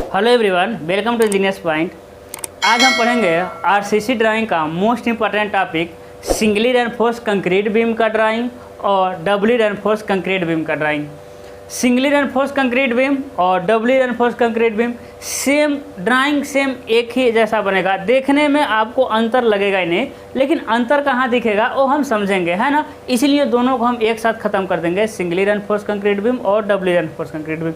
Hello everyone, welcome to Engineers Point. आज हम पढ़ेंगे आरसीसी ड्राइंग का most important topic singly reinforce concrete beam का ड्राइंग और डबली रेनफोर्स कंक्रीट बीम का drawing. Singly reinforce concrete beam और doubly reinforce concrete beam same drawing same एक ही जैसा बनेगा। देखने में आपको अंतर लगेगा ही नहीं, लेकिन अंतर कहाँ दिखेगा वो हम समझेंगे, है ना। इसीलिए दोनों को हम एक साथ ख़त्म कर देंगे, सिंगली रेनफोर्स कंक्रीट बीम और डबली रेनफोर्स कंक्रीट बीम।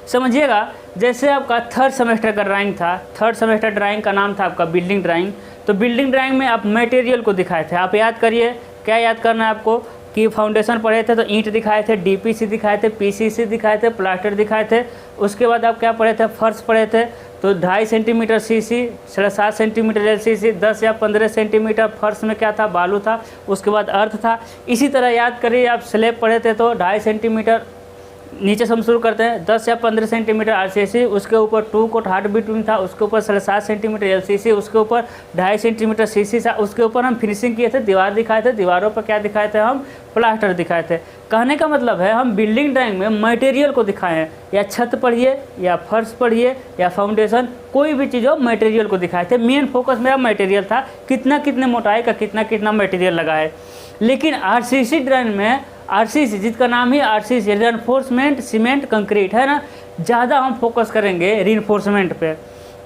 समझिएगा, जैसे आपका थर्ड सेमेस्टर का ड्राइंग था, थर्ड सेमेस्टर ड्राइंग का नाम था आपका बिल्डिंग ड्राइंग। तो बिल्डिंग ड्राइंग में आप मटेरियल को दिखाए थे। आप याद करिए, क्या याद करना है आपको कि फाउंडेशन पढ़े थे तो ईंट दिखाए थे, डीपीसी दिखाए थे, पीसीसी दिखाए थे, प्लास्टर दिखाए थे। उसके बाद आप क्या पढ़े थे, फर्श पढ़े थे। तो 2.5 सेंटीमीटर सीसी, 7.5 सेंटीमीटर एलसीसी, 10 या 15 सेंटीमीटर फर्श में क्या था, बालू था। उसके बाद अर्थ था। इसी तरह याद करिए, आप स्लैब पढ़े थे तो 2.5 सेंटीमीटर नीचे से हम शुरू करते हैं, 10 या 15 सेंटीमीटर आरसीसी, उसके ऊपर 2 कोट हार्ड बिटवीन था, उसके ऊपर 7.5 सेंटीमीटर एलसीसी, उसके ऊपर 2.5 सेंटीमीटर सीसी था। उसके ऊपर हम फिनिशिंग किए थे, दीवार दिखाए थे, दीवारों पर क्या दिखाए थे, हम प्लास्टर दिखाए थे। कहने का मतलब है हम बिल्डिंग ड्राइंग में मटेरियल को दिखाए हैं, या छत पढ़िए या फर्श पढ़िए या फाउंडेशन, कोई भी चीज़ हो मटेरियल को दिखाए थे। मेन फोकस मेरा मटेरियल था, कितने मोटाई का कितना मटेरियल लगा है। लेकिन आरसीसी ड्राइंग में, आरसीसी जिसका नाम ही आरसीसी रेनफोर्समेंट सीमेंट कंक्रीट है ना, ज़्यादा हम फोकस करेंगे रेनफोर्समेंट पे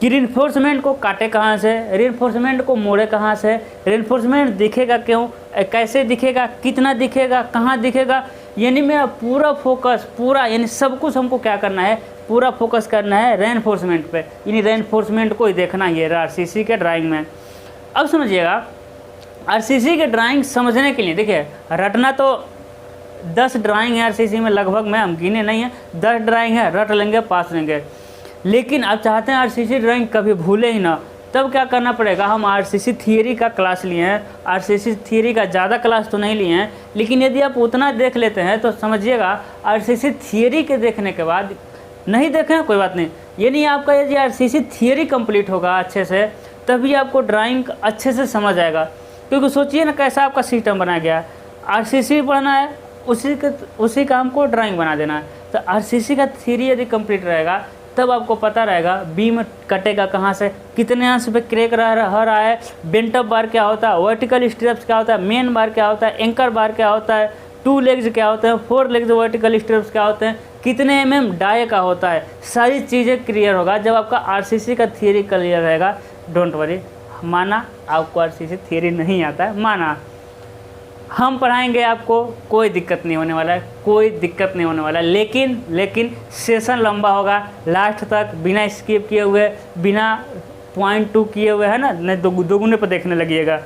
कि रेनफोर्समेंट को काटे कहाँ से, रेनफोर्समेंट को मोड़े कहाँ से, रेनफोर्समेंट दिखेगा क्यों, कैसे दिखेगा, कितना दिखेगा, कहाँ दिखेगा। यानी मेरा पूरा फोकस, पूरा यानी सब कुछ हमको क्या करना है, पूरा फोकस करना है रेनफोर्समेंट पे। यानी रेनफोर्समेंट को ही देखना ही है आरसीसी के ड्राइंग में। अब समझिएगा, आरसीसी के ड्राइंग समझने के लिए देखिए, रटना तो 10 ड्राइंग है आरसीसी में लगभग, में हम गिने नहीं है, 10 ड्राइंग है, रट लेंगे, पास लेंगे। लेकिन अब चाहते हैं आरसीसी ड्राइंग कभी भूले ही ना, तब क्या करना पड़ेगा, हम आरसीसी थियरी का क्लास लिए हैं। आरसीसी थियरी का ज़्यादा क्लास तो नहीं लिए हैं, लेकिन यदि आप उतना देख लेते हैं तो समझिएगा आरसीसी थियरी के देखने के बाद, नहीं देखें कोई बात नहीं, ये नहीं आपका, यदि आरसीसी थियरी कंप्लीट होगा अच्छे से तभी आपको ड्राइंग अच्छे से समझ आएगा। क्योंकि सोचिए ना कैसा आपका सिस्टम बना गया है, आरसीसी पढ़ना है, उसी का हमको ड्राइंग बना देना है। तो आरसीसी का थियरी यदि कंप्लीट रहेगा तब आपको पता रहेगा बीम कटेगा कहाँ से, कितने अंश पे क्रैक रह रहा है, बेंट अप बार क्या होता है, वर्टिकल स्ट्रिप्स क्या होता है, मेन बार क्या होता है, एंकर बार क्या होता है, 2 लेग्स क्या होते हैं, 4 लेग्स वर्टिकल स्ट्रिप्स क्या होते हैं, कितने mm डाई का होता है। सारी चीज़ें क्लियर होगा जब आपका आरसीसी का थियरी क्लियर रहेगा। डोंट वरी, माना आपको आरसीसी थियरी नहीं आता है, माना हम पढ़ाएंगे आपको, कोई दिक्कत नहीं होने वाला है, कोई दिक्कत नहीं होने वाला है। लेकिन सेशन लंबा होगा, लास्ट तक बिना स्किप किए हुए, बिना पॉइंट 2 किए हुए, है ना, नहीं दोगुने पर देखने लगिएगा,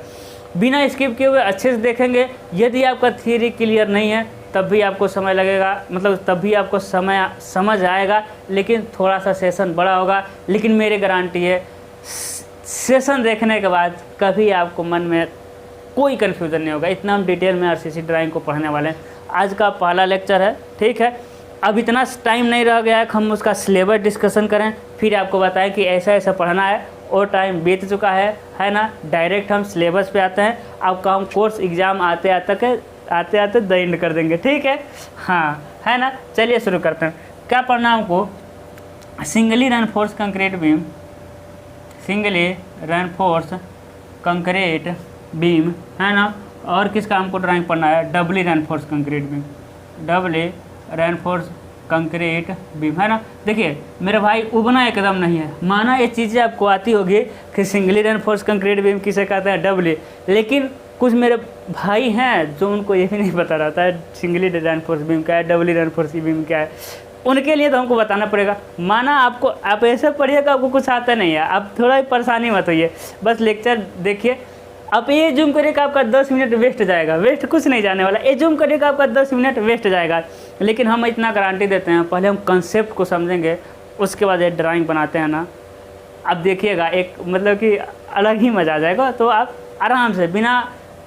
बिना स्किप किए हुए अच्छे से देखेंगे। यदि आपका थियरी क्लियर नहीं है तब भी आपको समय लगेगा, मतलब तब भी आपको समझ आएगा, लेकिन थोड़ा सा सेशन बड़ा होगा। लेकिन मेरी गारंटी है, सेशन देखने के बाद कभी आपको मन में कोई कन्फ्यूज़न नहीं होगा। इतना हम डिटेल में आरसीसी ड्राइंग को पढ़ने वाले हैं। आज का पहला लेक्चर है, ठीक है। अब इतना टाइम नहीं रह गया है कि हम उसका सिलेबस डिस्कशन करें, फिर आपको बताएं कि ऐसा ऐसा पढ़ना है, और टाइम बीत चुका है ना। डायरेक्ट हम सिलेबस पे आते हैं। आपका हम कोर्स एग्ज़ाम आते आते द एंड कर देंगे, ठीक है, हाँ, है ना। चलिए शुरू करते हैं। क्या पढ़ना हमको, singly reinforce concrete beam, singly reinforce concrete beam, है ना। और किसका हमको ड्राइंग पढ़ना है, doubly reinforce concrete beam, doubly reinforce concrete beam, है ना। देखिए मेरे भाई, उबना एकदम नहीं है, माना ये चीज़ें आपको आती होगी कि सिंगली रेनफोर्स कंक्रीट बीम किसे कहते हैं, डबली। लेकिन कुछ मेरे भाई हैं जो उनको ये भी नहीं पता रहता है सिंगली रेनफोर्स बीम क्या है, डबली रेनफोर्स बीम क्या है। उनके लिए तो हमको बताना पड़ेगा। माना आपको, आप ऐसे पढ़िएगा आपको कुछ आता नहीं है, आप थोड़ा ही परेशानी मत होइए, बस लेक्चर देखिए। आप ये जूम करिएगा आपका 10 मिनट वेस्ट जाएगा, वेस्ट कुछ नहीं जाने वाला। ये जूम करिएगा आपका 10 मिनट वेस्ट जाएगा। लेकिन हम इतना गारंटी देते हैं, पहले हम कंसेप्ट को समझेंगे, उसके बाद ये ड्राइंग बनाते हैं ना, आप देखिएगा एक मतलब कि अलग ही मज़ा आ जाएगा। तो आप आराम से बिना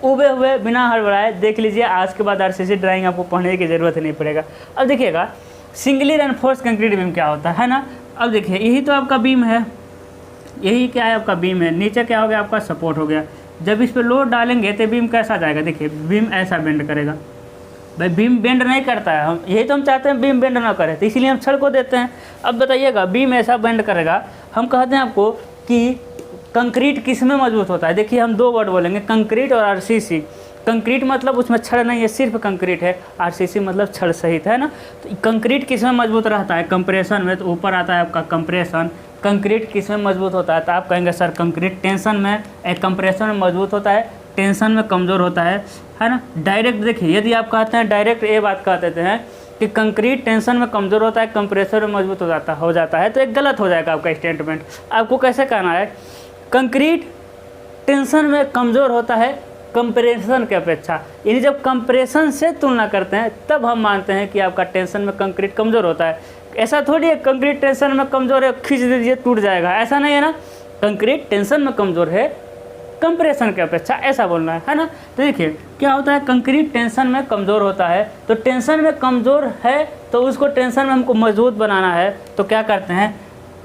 उबे हुए, बिना हड़बड़ाए देख लीजिए। आज के बाद आरसीसी ड्राइंग आपको पढ़ने की ज़रूरत नहीं पड़ेगा। अब देखिएगा सिंगली रेनफोर्स कंक्रीट बीम क्या होता है ना। अब देखिए, यही तो आपका बीम है, यही क्या है आपका बीम है, नीचे क्या हो गया आपका सपोर्ट हो गया। जब इस पर लोड डालेंगे तो बीम कैसा जाएगा, देखिए बीम ऐसा बेंड करेगा, भाई बीम बेंड नहीं करता है, हम यही तो हम चाहते हैं बीम बेंड ना करे, तो इसीलिए हम छड़ को देते हैं। अब बताइएगा बीम ऐसा बेंड करेगा, हम कहते हैं आपको कि कंक्रीट किस में मजबूत होता है। देखिए हम 2 वर्ड बोलेंगे, कंक्रीट और आरसीसी। कंक्रीट मतलब उसमें छड़ नहीं है, सिर्फ कंक्रीट है। आरसीसी मतलब छड़ सहित, है ना। तो कंक्रीट किस में मजबूत रहता है, कंप्रेशन में। तो ऊपर आता है आपका कंप्रेशन। कंक्रीट किस में मजबूत होता है, तो आप कहेंगे सर कंक्रीट टेंशन में, कंप्रेशन में मजबूत होता है, टेंशन में कमज़ोर होता है ना। डायरेक्ट देखिए, यदि आप कहते हैं डायरेक्ट ये बात कह देते हैं कि कंक्रीट टेंशन में कमज़ोर होता है, कंप्रेसर में मजबूत हो जाता है, तो एक गलत हो जाएगा आपका स्टेटमेंट। आपको कैसे कहना है, कंक्रीट टेंशन में कमज़ोर होता है कंप्रेशन के अपेक्षा। यानी जब कंप्रेशन से तुलना करते हैं तब हम मानते हैं कि आपका टेंशन में कंक्रीट कमज़ोर होता है। ऐसा थोड़ी है कंक्रीट टेंशन में कमज़ोर है, खींच दीजिए टूट जाएगा, ऐसा नहीं है ना। कंक्रीट टेंशन में कमज़ोर है कंप्रेशन के अपेक्षा, ऐसा बोलना है ना। तो देखिए क्या होता है, कंक्रीट टेंशन में कमज़ोर होता है, तो टेंशन में कमज़ोर है तो उसको टेंशन में हमको मजबूत बनाना है, तो क्या करते हैं,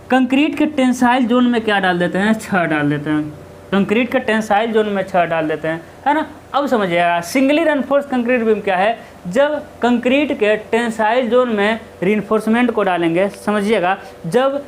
कंक्रीट के टेंसाइल जोन में क्या डाल देते हैं, छड़ डाल देते हैं। कंक्रीट के टेंसाइल जोन में छड़ डाल देते हैं, है ना। अब समझिएगा सिंगली रेनफोर्स कंक्रीट बीम क्या है, जब कंक्रीट के टेंसाइल जोन में रीइंफोर्समेंट को डालेंगे, समझिएगा, जब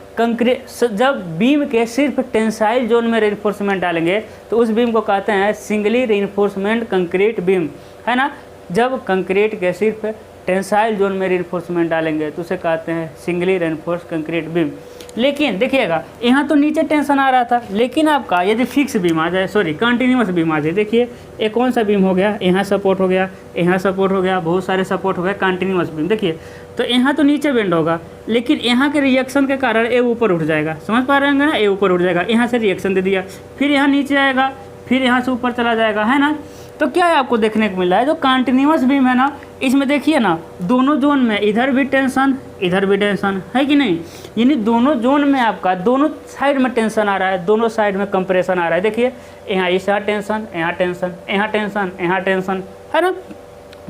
बीम के सिर्फ टेंसाइल जोन में रीइंफोर्समेंट डालेंगे तो उस बीम को कहते हैं सिंगली रीइंफोर्समेंट कंक्रीट बीम, है ना। जब कंक्रीट के सिर्फ टेंसाइल जोन में रीइंफोर्समेंट डालेंगे तो उसे कहते हैं सिंगली रेनफोर्स कंक्रीट बीम। लेकिन देखिएगा यहाँ तो नीचे टेंशन आ रहा था, लेकिन आपका यदि फिक्स बीम आ जाए, सॉरी कंटिन्यूस बीम आ जाए, देखिए एक कौन सा बीम हो गया, यहाँ सपोर्ट हो गया, यहाँ सपोर्ट हो गया, बहुत सारे सपोर्ट हो गए, कंटिन्यूस बीम। देखिए तो यहाँ तो नीचे बेंड होगा, लेकिन यहाँ के रिएक्शन के कारण ए ऊपर उठ जाएगा, समझ पा रहे हैं ना, ए ऊपर उठ जाएगा, यहाँ से रिएक्शन दे दिया, फिर यहाँ नीचे आएगा, फिर यहाँ से ऊपर चला जाएगा, है ना। तो क्या है आपको देखने को मिल रहा है, जो कंटिन्यूस बीम है ना, इसमें देखिए ना दोनों जोन में इधर भी टेंशन इधर भी टेंशन, है कि नहीं। यानी दोनों जोन में आपका दोनों साइड में टेंशन आ रहा है, दोनों साइड में कंप्रेशन आ रहा है। देखिए यहाँ यहाँ टेंशन, यहाँ टेंशन, यहाँ टेंशन, यहाँ टेंशन, है ना।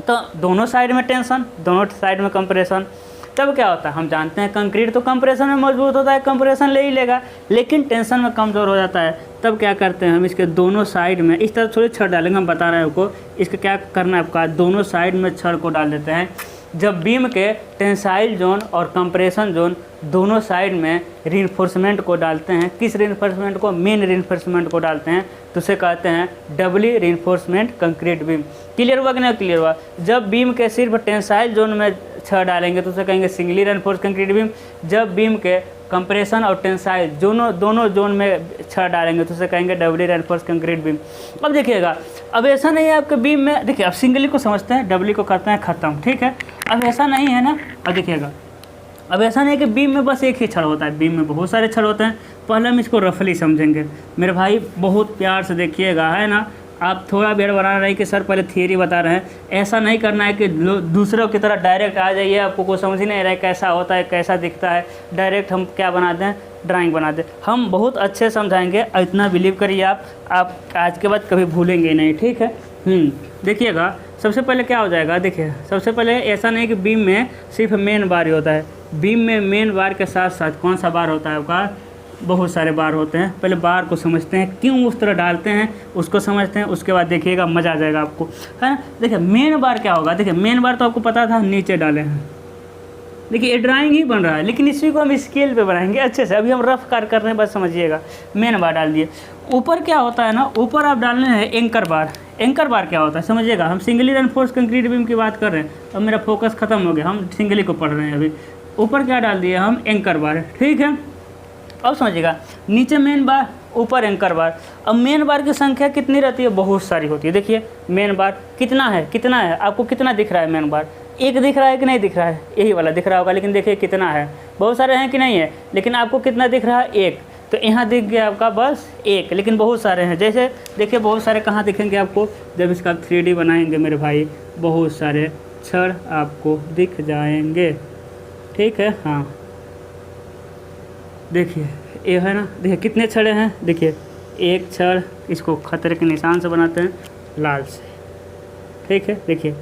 तो दोनों साइड में टेंशन, दोनों साइड में कंप्रेशन, तब क्या होता है, हम जानते हैं कंक्रीट तो कंप्रेशन में मजबूत होता है, कंप्रेशन ले ही लेगा, लेकिन टेंशन में कमज़ोर हो जाता है। तब क्या करते हैं हम, इसके दोनों साइड में इस तरह थोड़ी छड़ डालेंगे, हम बता रहे हैं आपको, इसका क्या करना है आपका, दोनों साइड में छड़ को डाल देते हैं। जब बीम के टेंसाइल जोन और कंप्रेशन जोन दोनों साइड में रीइंफोर्समेंट को डालते हैं, किस रीइंफोर्समेंट को, मेन रीइंफोर्समेंट को डालते हैं, तो उसे कहते हैं डबली रीइंफोर्समेंट कंक्रीट बीम। क्लियर हुआ कि नहीं क्लियर हुआ। जब बीम के सिर्फ टेंसाइल जोन में छड़ डालेंगे तो उसे कहेंगे सिंगली रीइंफोर्स कंक्रीट बीम। जब बीम के कंप्रेशन और टेंसाइल दोनों जोन में छड़ डालेंगे तो उसे कहेंगे डबली रीइंफोर्स कंक्रीट बीम। अब देखिएगा, अब ऐसा नहीं है आपके बीम में, देखिए अब सिंगली को समझते हैं, डबली को करते हैं ख़त्म, ठीक है। अब ऐसा नहीं है ना, अब देखिएगा, अब ऐसा नहीं है कि बीम में बस एक ही छड़ होता है, बीम में बहुत सारे छड़ होते हैं। पहले हम इसको रफली समझेंगे मेरे भाई, बहुत प्यार से देखिएगा, है ना। आप थोड़ा भी बना रहे हैं कि सर पहले थियरी बता रहे हैं, ऐसा नहीं करना है कि दूसरों की तरह डायरेक्ट आ जाइए, आपको कोई समझ ही नहीं रहा है कैसा होता है, कैसा दिखता है, डायरेक्ट हम क्या बना दें, ड्राइंग बना दें। हम बहुत अच्छे समझाएंगे, इतना बिलीव करिए आप आज के बाद कभी भूलेंगे नहीं, ठीक है। देखिएगा सबसे पहले क्या हो जाएगा, देखिए सबसे पहले ऐसा नहीं कि बीम में सिर्फ मेन बार ही होता है, बीम में मेन बार के साथ साथ कौन सा बार होता है आपका, बहुत सारे बार होते हैं। पहले बार को समझते हैं, क्यों उस तरह डालते हैं उसको समझते हैं, उसके बाद देखिएगा मज़ा आ जाएगा आपको, है ना। देखिए मेन बार क्या होगा, देखिए मेन बार तो आपको पता था नीचे डाले हैं, देखिए ये ड्राइंग ही बन रहा है, लेकिन इसी को हम स्केल पे बनाएंगे अच्छे से। अभी हम रफ कार कर रहे हैं, बस समझिएगा। मेन बार डाल दिए, ऊपर क्या होता है ना, ऊपर आप डालने हैं एंकर बार। एंकर बार क्या होता है समझिएगा, हम सिंगली रेनफोर्स कंक्रीट बीम की बात कर रहे हैं, अब मेरा फोकस खत्म हो गया, हम सिंगली को पढ़ रहे हैं अभी। ऊपर क्या डाल दिए हम, एंकर बार, ठीक है। अब समझिएगा, नीचे मेन बार, ऊपर एंकर बार। अब मेन बार की संख्या कितनी रहती है, बहुत सारी होती है। देखिए मेन बार कितना है, आपको कितना दिख रहा है मेन बार, एक दिख रहा है कि नहीं दिख रहा है, यही वाला दिख रहा होगा, लेकिन देखिए कितना है, बहुत सारे हैं कि नहीं है, लेकिन आपको कितना दिख रहा है, एक। तो यहाँ दिख गया आपका बस एक, लेकिन बहुत सारे हैं। जैसे देखिए बहुत सारे कहाँ दिखेंगे आपको, जब इसका 3D बनाएंगे मेरे भाई, बहुत सारे छड़ आपको दिख जाएंगे, ठीक है। हाँ देखिए ये है ना, देखिए कितने छड़े हैं, देखिए एक छड़, इसको खतरे के निशान से बनाते हैं लाल से, ठीक है। देखिए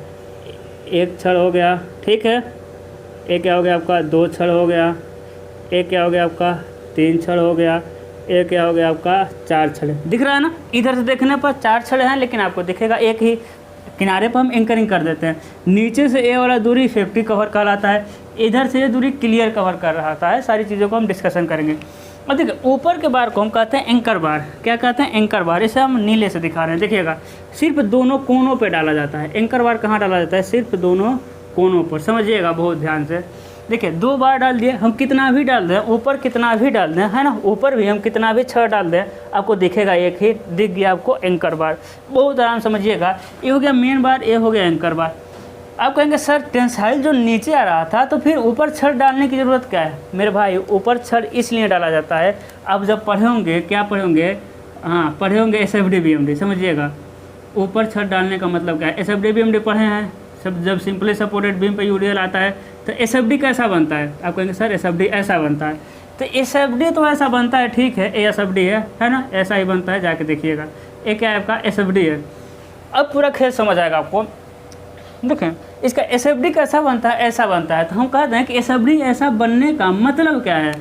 एक छड़ हो गया, ठीक है। एक क्या हो गया आपका, दो छड़ हो गया, एक क्या हो गया आपका, तीन छड़ हो गया, एक क्या हो गया आपका, चार छड़। दिख रहा है ना, इधर से देखने पर चार छड़ हैं, लेकिन आपको दिखेगा एक ही, किनारे पर हम एंकरिंग कर देते हैं। नीचे से ए वाला दूरी सेफ्टी कवर कहलाता है, इधर से ये दूरी क्लियर कवर कर रहा है। सारी चीज़ों को हम डिस्कशन करेंगे। और देखिए ऊपर के बार को हम कहते हैं एंकर बार। क्या कहते हैं? एंकर बार। इसे हम नीले से दिखा रहे हैं, देखिएगा सिर्फ दोनों कोनों पे डाला जाता है। एंकर बार कहाँ डाला जाता है? सिर्फ दोनों कोनों पर। समझिएगा बहुत ध्यान से। देखिए 2 बार डाल दिए, हम कितना भी डाल दें, ऊपर कितना भी डाल दें, है ना, ऊपर भी हम कितना भी 6 डाल दें, आपको दिखेगा एक ही दिख गया आपको एंकर बार। बहुत आराम समझिएगा। ये हो गया मेन बार, ये हो गया एंकर बार। आप कहेंगे सर टेंसाइल जो नीचे आ रहा था तो फिर ऊपर छड़ डालने की ज़रूरत क्या है? मेरे भाई ऊपर छड़ इसलिए डाला जाता है, आप जब पढ़े होंगे, क्या पढ़े होंगे? हाँ पढ़े होंगे SFD BMD। समझिएगा ऊपर छड़ डालने का मतलब क्या है? SFD BMD पढ़े हैं सब। जब सिंपली सपोर्टेड बीम पे यूडीएल आता है तो SFD कैसा बनता है? आप कहेंगे सर SFD ऐसा बनता है। तो SFD तो ऐसा बनता है, ठीक है, ये SFD है ना, ऐसा ही बनता है, जाके देखिएगा। ये क्या है आपका? SFD है। अब पूरा खेल समझ आएगा आपको। देखें इसका SFD कैसा बनता है? ऐसा बनता है। तो हम कहते हैं कि SFD ऐसा बनने का मतलब क्या है?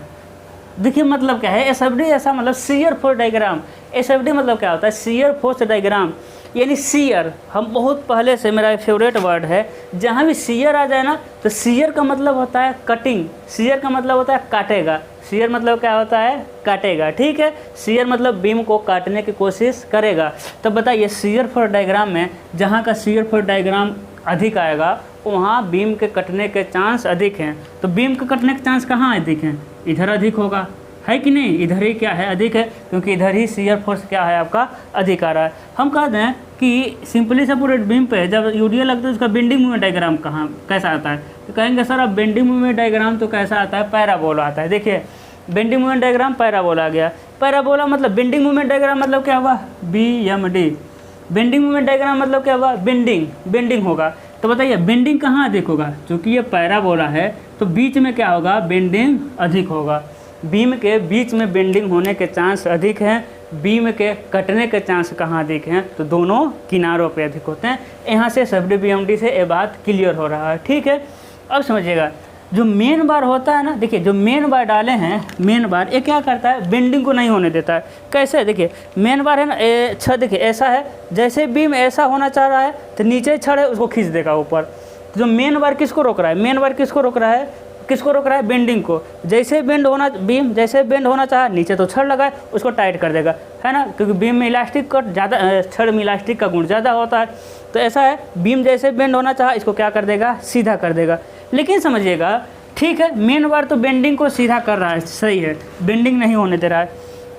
देखिए मतलब क्या है? SFD ऐसा मतलब शियर फोर्स डायग्राम। SFD मतलब क्या होता है? शियर फोर्स डायग्राम, यानी शियर। हम बहुत पहले से, मेरा फेवरेट वर्ड है, जहाँ भी शियर आ जाए ना तो शियर का मतलब होता है कटिंग। शियर का मतलब होता है काटेगा। शियर मतलब क्या होता है? काटेगा, ठीक है। शियर मतलब बीम को काटने की कोशिश करेगा। तो बताइए शियर फोर्स डायग्राम में जहाँ का शियर फोर्स डायग्राम अधिक आएगा वहाँ बीम के कटने के चांस अधिक हैं। तो बीम के कटने के चांस कहाँ अधिक हैं? इधर अधिक होगा, है कि नहीं? इधर ही क्या है? अधिक है, क्योंकि इधर ही शियर फोर्स क्या है आपका? अधिक आ रहा है। हम कहते हैं कि सिंपली सपोर्टेड बीम पे जब यूडीएल लगता है उसका बेंडिंग मूवमेंट डायग्राम कहाँ कैसा आता है? तो कहेंगे सर अब बेंडिंग मूवमेंट डायग्राम तो कैसा आता है? पैराबोला आता है। देखिए बेंडिंग मूवमेंट डायग्राम पैराबोला आ गया। पैराबोला मतलब बेंडिंग मूवमेंट डायग्राम मतलब क्या हुआ? BMD। बेंडिंग मूवमेंट डायग्राम मतलब क्या हुआ? बेंडिंग होगा। तो बताइए बेंडिंग कहाँ अधिक होगा? क्योंकि ये पैराबोला है तो बीच में क्या होगा? बेंडिंग अधिक होगा। बीम के बीच में बेंडिंग होने के चांस अधिक हैं। बीम के कटने के चांस कहाँ अधिक हैं? तो दोनों किनारों पे अधिक होते हैं। यहाँ से SFD BMD से ये बात क्लियर हो रहा है, ठीक है। अब समझिएगा जो मेन बार होता है ना, देखिए जो मेन बार डाले हैं, मेन बार ये क्या करता है? बेंडिंग को नहीं होने देता है। कैसे? देखिए मेन बार है ना, छड़ देखिए ऐसा है, जैसे बीम ऐसा होना चाह रहा है तो नीचे छड़ है उसको खींच देगा ऊपर। तो जो मेन बार किसको रोक रहा है? मेन बार किसको रोक रहा है? किसको रोक रहा है? बेंडिंग को। जैसे बेंड होना, बीम जैसे बेंड होना चाहा नीचे तो छड़ लगा है उसको टाइट कर देगा, है ना, क्योंकि बीम में इलास्टिक का ज़्यादा, छड़ में इलास्टिक का गुण ज़्यादा होता है। तो ऐसा है, बीम जैसे बेंड होना चाहा इसको क्या कर देगा? सीधा कर देगा। लेकिन समझिएगा ठीक है मेन बार तो बेंडिंग को सीधा कर रहा है, सही है, बेंडिंग नहीं होने दे रहा है।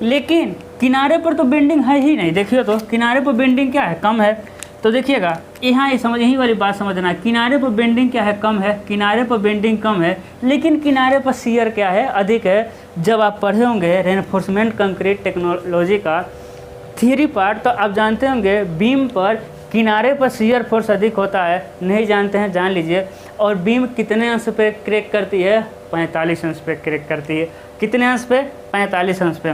लेकिन किनारे पर तो बेंडिंग है ही नहीं। देखिए तो किनारे पर बेंडिंग क्या है? कम है। तो देखिएगा यहाँ यही वाली बात समझना, किनारे पर बेंडिंग क्या है? कम है। किनारे पर बेंडिंग कम है, लेकिन किनारे पर शियर क्या है? अधिक है। जब आप पढ़े होंगे रेनफोर्समेंट कंक्रीट टेक्नोलॉजी का थियरी पार्ट तो आप जानते होंगे बीम पर किनारे पर शियर फोर्स अधिक होता है। नहीं जानते हैं जान लीजिए। और बीम कितने अंश पे क्रैक करती है? 45 अंश पे क्रैक करती है। कितने अंश पे? 45 अंश पे।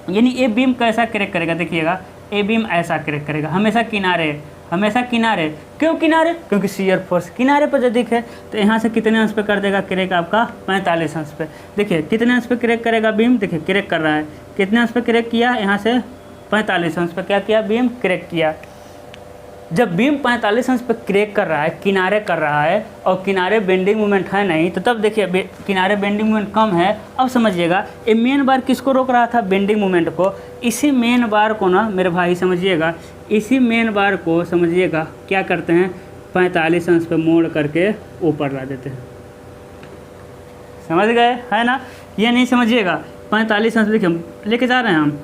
यानी ये बीम कैसा क्रैक करेगा? देखिएगा ये बीम ऐसा क्रैक करेगा, हमेशा किनारे, हमेशा किनारे। क्यों किनारे? क्योंकि शियर फोर्स किनारे पर अधिक है। तो यहाँ से कितने अंश पे कर देगा क्रैक आपका? 45 अंश पे। देखिए कितने अंश पे क्रैक करेगा बीम? देखिए क्रैक कर रहा है, कितने अंश पे क्रैक किया? यहाँ से 45 अंश पे क्या किया? बीम क्रैक किया। जब बीम 45 अंश पे क्रैक कर रहा है, किनारे कर रहा है, और किनारे बेंडिंग मूवमेंट है नहीं, तो तब देखिए किनारे बेंडिंग मूवमेंट कम है। अब समझिएगा ये मेन बार किसको रोक रहा था? बेंडिंग मूवमेंट को। इसी मेन बार को ना मेरे भाई समझिएगा, इसी मेन बार को समझिएगा क्या करते हैं? 45 अंश पे मोड़ करके ऊपर ला देते हैं। समझ गए, है ना? ये नहीं समझिएगा 45 अंश देखिए लेके जा रहे हैं हम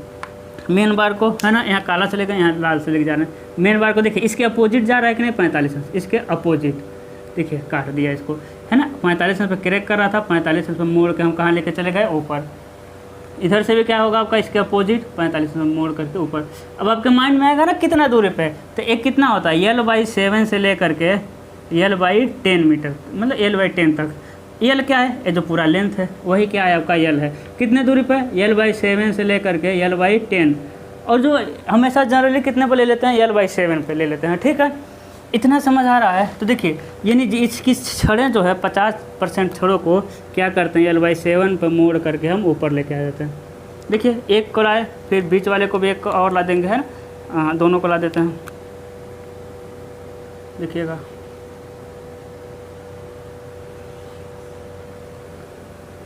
मेन बार को, है ना, यहाँ काला से लेकर यहाँ लाल से लेके जा रहे हैं। मेन बार को देखिए इसके अपोजिट जा रहा है कि नहीं? 45 अंश इसके अपोजिट। देखिए काट दिया इसको, है ना। 45 अंश पे क्रैक कर रहा था, 45 अंश पे मोड़ के हम कहाँ लेके चले गए? ऊपर। इधर से भी क्या होगा आपका? इसके अपोजिट 45 अंश मोड़ करके ऊपर। अब आपके माइंड में आएगा ना कितना दूरी पे? तो एक कितना होता है? L/7 से लेकर के L/10 मीटर, मतलब L/10 तक। यल क्या है? ये जो पूरा लेंथ है वही क्या है आपका? यल है। कितने दूरी पे? L/7 से लेकर के L/10। और जो हमेशा जनरली कितने पे ले लेते हैं? L/7 पे ले लेते हैं, ठीक है। इतना समझ आ रहा है? तो देखिए यानी इसकी छड़ें जो है 50% छड़ों को क्या करते हैं? L/7 पे मोड़ करके हम ऊपर लेके आ जाते हैं। देखिए एक को लाए, फिर बीच वाले को भी एक को और ला देंगे, है ना। दोनों को ला देते हैं। देखिएगा,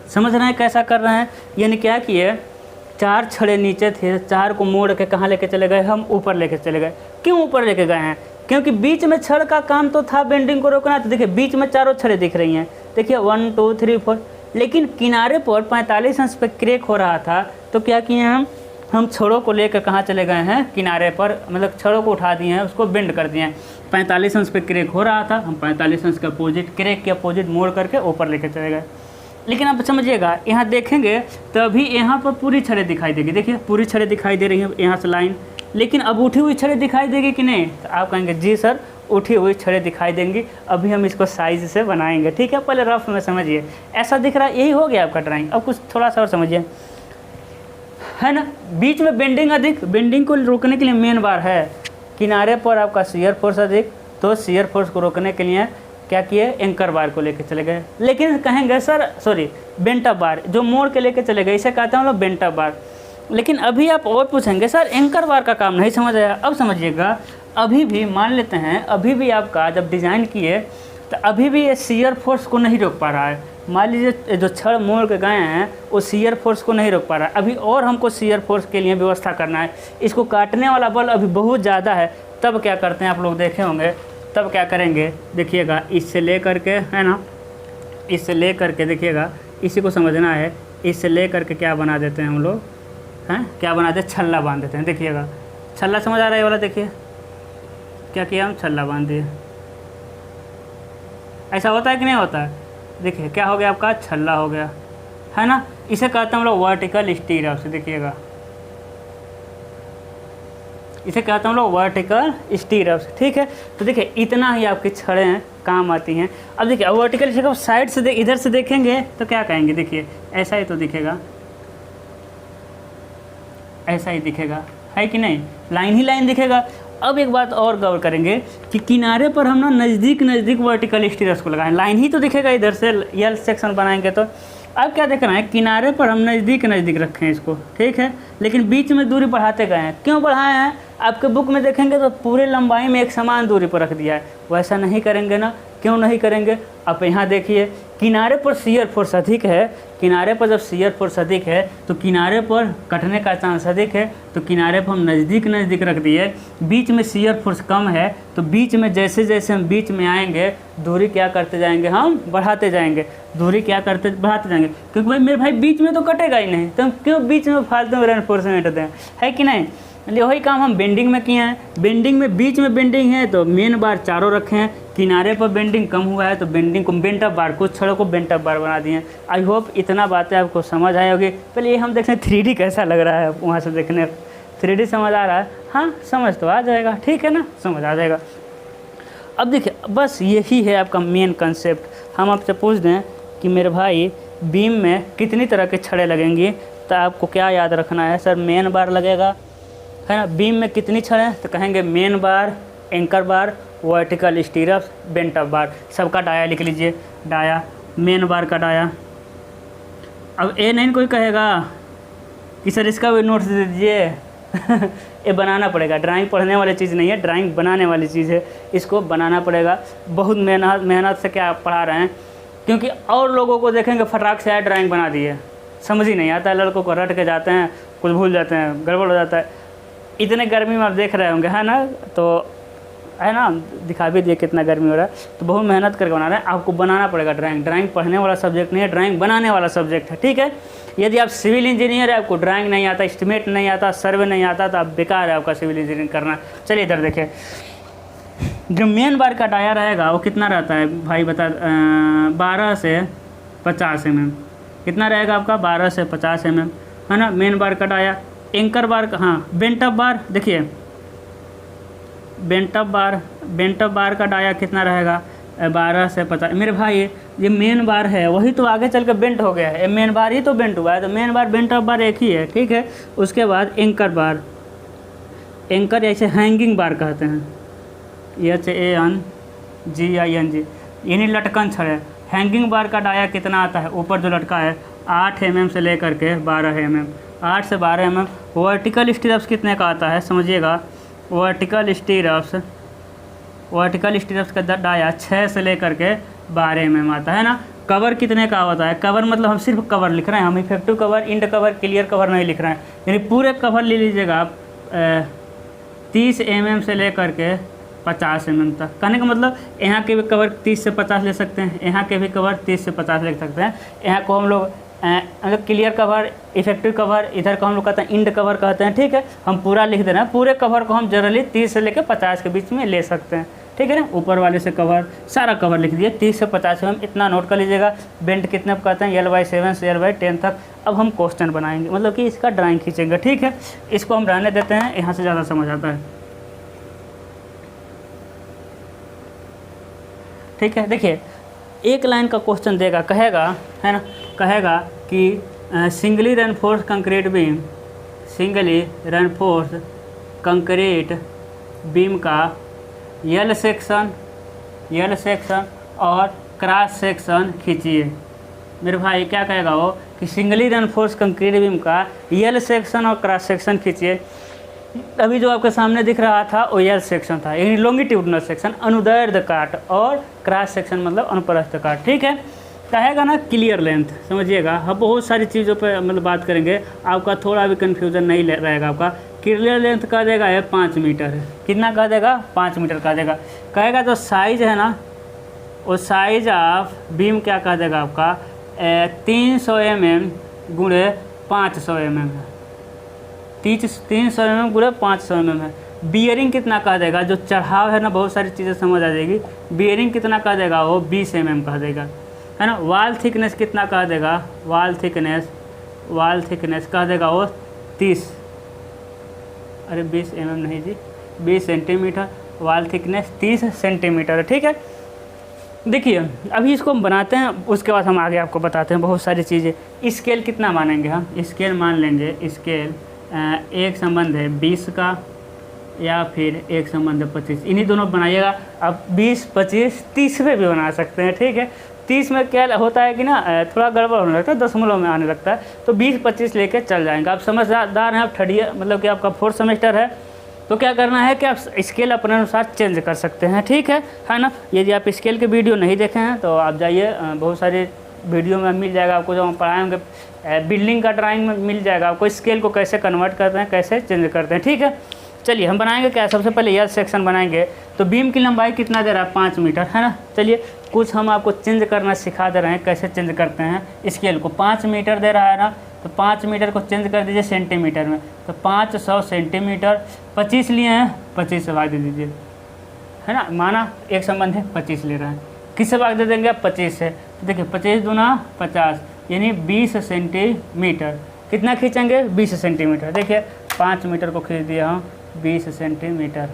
समझ रहे हैं कैसा कर रहे हैं। यानी क्या किए, 4 छड़े नीचे थे, 4 को मोड़ के कहाँ लेके चले गए, हम ऊपर लेके चले गए। क्यों ऊपर लेके गए हैं, क्योंकि बीच में छड़ का काम तो था बेंडिंग को रोकना। तो देखिए बीच में 4 छड़े दिख रही हैं, देखिए 1 2 3 4, लेकिन किनारे पर 45 अंश पे क्रैक हो रहा था। तो क्या किए हम छड़ों को लेकर कहाँ चले गए हैं, किनारे पर, मतलब छड़ों को उठा दिए हैं, उसको बेंड कर दिए हैं। 45 अंश पे क्रैक हो रहा था, हम 45 अंश के अपोजिट, क्रैक के अपोजिट मोड़ करके ऊपर लेके चले गए। लेकिन आप समझिएगा, यहाँ देखेंगे तो अभी यहाँ पर पूरी छड़ें दिखाई देगी, देखिए पूरी छड़ें दिखाई दे रही हैं यहाँ से लाइन। लेकिन अब उठी हुई छड़ें दिखाई देगी कि नहीं, तो आप कहेंगे जी सर उठी हुई छड़ें दिखाई देंगी। अभी हम इसको साइज से बनाएंगे, ठीक है, पहले रफ में समझिए। ऐसा दिख रहा है, यही हो गया आपका ड्राइंग। अब कुछ थोड़ा सा और समझिए, है ना, बीच में बेंडिंग अधिक, बेंडिंग को रोकने के लिए मेन बार है। किनारे पर आपका शियर फोर्स अधिक, तो शियर फोर्स को रोकने के लिए क्या किए, एंकर बार को लेके चले गए। लेकिन कहेंगे सर सॉरी बेंट अप बार, जो मोड़ के लेके चले गए, इसे कहते हैं हम लोग बेंट अप बार। लेकिन अभी आप और पूछेंगे सर एंकर बार का काम नहीं समझ आया। अब समझिएगा, अभी भी मान लेते हैं, अभी भी आपका जब डिज़ाइन किए तो अभी भी ये शियर फोर्स को नहीं रोक पा रहा है। मान लीजिए जो छड़ मोड़ के गए हैं वो शियर फोर्स को नहीं रोक पा रहा है। अभी और हमको शियर फोर्स के लिए व्यवस्था करना है। इसको काटने वाला बल अभी बहुत ज़्यादा है। तब क्या करते हैं, आप लोग देखे होंगे, तब क्या करेंगे, देखिएगा, इससे ले करके, है ना, इससे ले करके देखिएगा, इसी को समझना है। इससे ले करके क्या बना देते हैं हम लोग, हैं, क्या बना देते हैं, छल्ला बांध देते हैं। देखिएगा छल्ला समझ आ रहा है ये वाला, देखिए क्या किया, हम छल्ला बांध दिए। ऐसा होता है कि नहीं होता है, देखिए क्या हो गया आपका, छल्ला हो गया, है ना। इसे कहते हैं हम लोग वर्टिकल स्टीरअप्स। देखिएगा इसे कहते हैं हम लोग वर्टिकल स्टीरअप्स, ठीक है। तो देखिए इतना ही आपकी छड़ें काम आती हैं। अब देखिए वर्टिकल स्टीरअप साइड से इधर से देखेंगे तो क्या कहेंगे, देखिए ऐसा ही तो दिखेगा, ऐसा ही दिखेगा, है कि नहीं, लाइन ही लाइन दिखेगा। अब एक बात और गौर करेंगे कि किनारे पर हम ना नज़दीक वर्टिकल स्टीरअप्स को लगाएं, लाइन ही तो दिखेगा इधर से, यल सेक्शन बनाएंगे तो। अब क्या देख रहे हैं, किनारे पर हम नज़दीक रखें इसको, ठीक है, लेकिन बीच में दूरी बढ़ाते गए हैं। क्यों बढ़ाए हैं, आपके बुक में देखेंगे तो पूरे लंबाई में एक समान दूरी पर रख दिया है। वैसा नहीं करेंगे ना, क्यों नहीं करेंगे, आप यहाँ देखिए, किनारे पर शियर फोर्स अधिक है। किनारे पर जब शियर फोर्स अधिक है तो किनारे पर कटने का चांस अधिक है, तो किनारे पर हम नज़दीक रख दिए। बीच में शियर फोर्स कम है, तो बीच में जैसे जैसे हम बीच में आएंगे दूरी क्या करते जाएंगे, हम बढ़ाते जाएंगे, दूरी क्या करते बढ़ाते जाएंगे। क्योंकि भाई मेरे भाई बीच में तो कटेगा ही नहीं, तो हम क्यों बीच में फालतू में रेनफोर्समेंट दें, है कि नहीं। वही काम हम बेंडिंग में किए हैं। बेंडिंग में बीच में बेंडिंग है तो मेन बार चारों रखे हैं, किनारे पर बेंडिंग कम हुआ है तो बेंडिंग को बेंट अप बार, कुछ छड़ों को बेंट अप बार बना दिए हैं। आई होप इतना बातें आपको समझ आए होगी। पहले ये हम देखते हैं 3D कैसा लग रहा है, वहाँ से देखने 3D समझ आ रहा है, हाँ समझ तो आ जाएगा, ठीक है ना, समझ आ जाएगा। अब देखिए बस यही है आपका मेन कंसेप्ट। हम आपसे पूछ दें कि मेरे भाई बीम में कितनी तरह के छड़े लगेंगी, तो आपको क्या याद रखना है, सर मेन बार लगेगा, है ना। बीम में कितनी छड़ें हैं, तो कहेंगे मेन बार, एंकर बार, वर्टिकल स्टीरअप्स, बेंट अप बार। सबका डाया लिख लीजिए, डाया, मेन बार का डाया। अब ये नहीं कोई कहेगा कि सर इसका भी नोट्स दे दीजिए ये बनाना पड़ेगा। ड्राइंग पढ़ने वाली चीज़ नहीं है, ड्राइंग बनाने वाली चीज़ है, इसको बनाना पड़ेगा। बहुत मेहनत से क्या पढ़ा रहे हैं, क्योंकि और लोगों को देखेंगे फटाक से आए ड्राइंग बना दिए, समझ ही नहीं आता, लड़कों को रट के जाते हैं, कुछ भूल जाते हैं, गड़बड़ हो जाता है। इतने गर्मी में आप देख रहे होंगे, है ना, तो है ना, दिखा भी दिए कितना गर्मी हो रहा है। तो बहुत मेहनत करके बना रहे हैं, आपको बनाना पड़ेगा ड्राइंग। ड्राइंग पढ़ने वाला सब्जेक्ट नहीं है, ड्राइंग बनाने वाला सब्जेक्ट है, ठीक है। यदि आप सिविल इंजीनियर है, आपको ड्राइंग नहीं आता, एस्टिमेट नहीं आता, सर्वे नहीं आता, तो आप बेकार है आपका सिविल इंजीनियरिंग करना। चलिए इधर देखिए, जो मेन बार का डाया रहेगा वो कितना रहता है भाई, बता 12 से 50 mm कितना रहेगा आपका, 12 से 50 mm, है ना, मेन बार का डाया। एंकर बार का, हाँ बेंट अप बार, देखिए बेंट अप बार का डाया कितना रहेगा, 12 से 50। मेरे भाई ये मेन बार है, वही तो आगे चल के बेंट हो गया है, मेन बार ही तो बेंट हुआ है, तो मेन बार बेंट अप बार एक ही है, ठीक है। उसके बाद एंकर बार, एंकर ऐसे हैंगिंग बार कहते हैं, HANGING, यानी लटकन छड़ है। हैंगिंग बार का डाया कितना आता है, ऊपर जो लटका है 8 mm से लेकर के 12 mm, 8 से 12 mm। वर्टिकल स्टीरअप्स कितने का आता है समझिएगा, वर्टिकल स्टीरअप्स वर्टिकल स्टीरप्स का डाया 6 से लेकर के 12 mm आता है ना। कवर कितने का होता है, कवर मतलब हम सिर्फ कवर लिख रहे हैं, हम effective cover, end cover, clear cover नहीं लिख रहे हैं। यानी पूरे कवर ले लीजिएगा आप 30 mm से लेकर के 50 mm तक। कहने का मतलब यहाँ के भी कवर 30 से 50 ले सकते हैं, यहाँ के भी कवर 30 से 50 ले सकते हैं। यहाँ को हम लोग मतलब क्लियर कवर, इफेक्टिव कवर, इधर को हम लोग कहते हैं इंड कवर कहते हैं, ठीक है। हम पूरा लिख दे रहे हैं, पूरे कवर को हम जनरली 30 से लेकर 50 के बीच में ले सकते हैं, ठीक है ना। ऊपर वाले से कवर, सारा कवर लिख दिए 30 से 50 में, इतना नोट कर लीजिएगा। बेंट कितने कहते हैं, L/7 से L/10 तक। अब हम क्वेश्चन बनाएंगे, मतलब कि इसका ड्राइंग खींचेंगे, ठीक है। इसको हम रहने देते हैं, यहाँ से ज़्यादा समझ आता है, ठीक है। देखिए एक लाइन का क्वेश्चन देगा, कहेगा है ना, कहेगा कि singly reinforce concrete beam, singly reinforce concrete beam का यल सेक्शन और क्रॉस सेक्शन खींचिए। मेरे भाई क्या कहेगा वो कि सिंगली रेनफोर्स कंक्रीट बीम का यल सेक्शन और क्रॉस सेक्शन खींचिए। अभी जो आपके सामने दिख रहा था वो यल सेक्शन था, यानी लॉन्गिट्यूडनल सेक्शन, अनुदैर्ध्य काट, और क्रॉस सेक्शन मतलब अनुप्रस्थ काट, ठीक है। कहेगा ना क्लियर लेंथ, समझिएगा हम बहुत सारी चीज़ों पे मतलब बात करेंगे, आपका थोड़ा भी कन्फ्यूज़न नहीं रहेगा। आपका क्लियर लेंथ कह देगा है 5 मीटर है, कितना कह देगा 5 मीटर कह देगा। कहेगा तो साइज है ना, वो साइज ऑफ बीम क्या कह देगा आपका 300 mm गुणे 500 mm है, 300 mm गुणे 500 mm है। बियरिंग कितना कह देगा, जो चढ़ाव है ना, बहुत सारी चीज़ें समझ आ जाएगी। बियरिंग कितना कह देगा वो 20 mm कह देगा, है ना। वाल थिकनेस कितना कह देगा, वाल थिकनेस कह देगा वो 30, अरे 20 mm नहीं जी, 20 सेंटीमीटर। वाल थिकनेस 30 सेंटीमीटर है, ठीक है। देखिए अभी इसको हम बनाते हैं, उसके बाद हम आगे आपको बताते हैं बहुत सारी चीज़ें। स्केल कितना मानेंगे हम, स्केल मान लेंगे, स्केल एक संबंध है 20 का या फिर एक संबंध है 25, इन्हीं दोनों बनाइएगा। आप 20, 25, 30 में भी बना सकते हैं, ठीक है। 30 में क्या होता है कि ना थोड़ा गड़बड़ होने लगता है, दशमलव में आने लगता है, तो 20, 25 लेके चल जाएंगे। आप समझदार हैं, आप थर्ड मतलब कि आपका 4th सेमेस्टर है, तो क्या करना है कि आप स्केल अपने अनुसार चेंज कर सकते हैं, ठीक है ना। यदि आप स्केल के वीडियो नहीं देखे हैं तो आप जाइए, बहुत सारे वीडियो में मिल जाएगा आपको, जो हम पढ़ाएंगे बिल्डिंग का ड्राइंग में मिल जाएगा आपको, स्केल को कैसे कन्वर्ट करते हैं, कैसे चेंज करते हैं, ठीक है। चलिए हम बनाएंगे क्या, सबसे पहले यल सेक्शन बनाएंगे। तो बीम की लंबाई कितना दे रहा है 5 मीटर, है ना। चलिए कुछ हम आपको चेंज करना सिखा दे रहे हैं, कैसे चेंज करते हैं। स्केल को 5 मीटर दे रहा है ना, तो 5 मीटर को चेंज कर दीजिए सेंटीमीटर में, तो 500 सेंटीमीटर। 25 लिए हैं, 25 से भाग दे दीजिए, है ना। माना एक संबंध है 25 ले रहे हैं, किससे भाग दे देंगे आप 25 से, तो देखिए 25 दूना 50, यानी 20 सेंटीमीटर। कितना खींचेंगे 20 सेंटीमीटर। देखिए 5 मीटर को खींच दिया हम 20 सेंटीमीटर,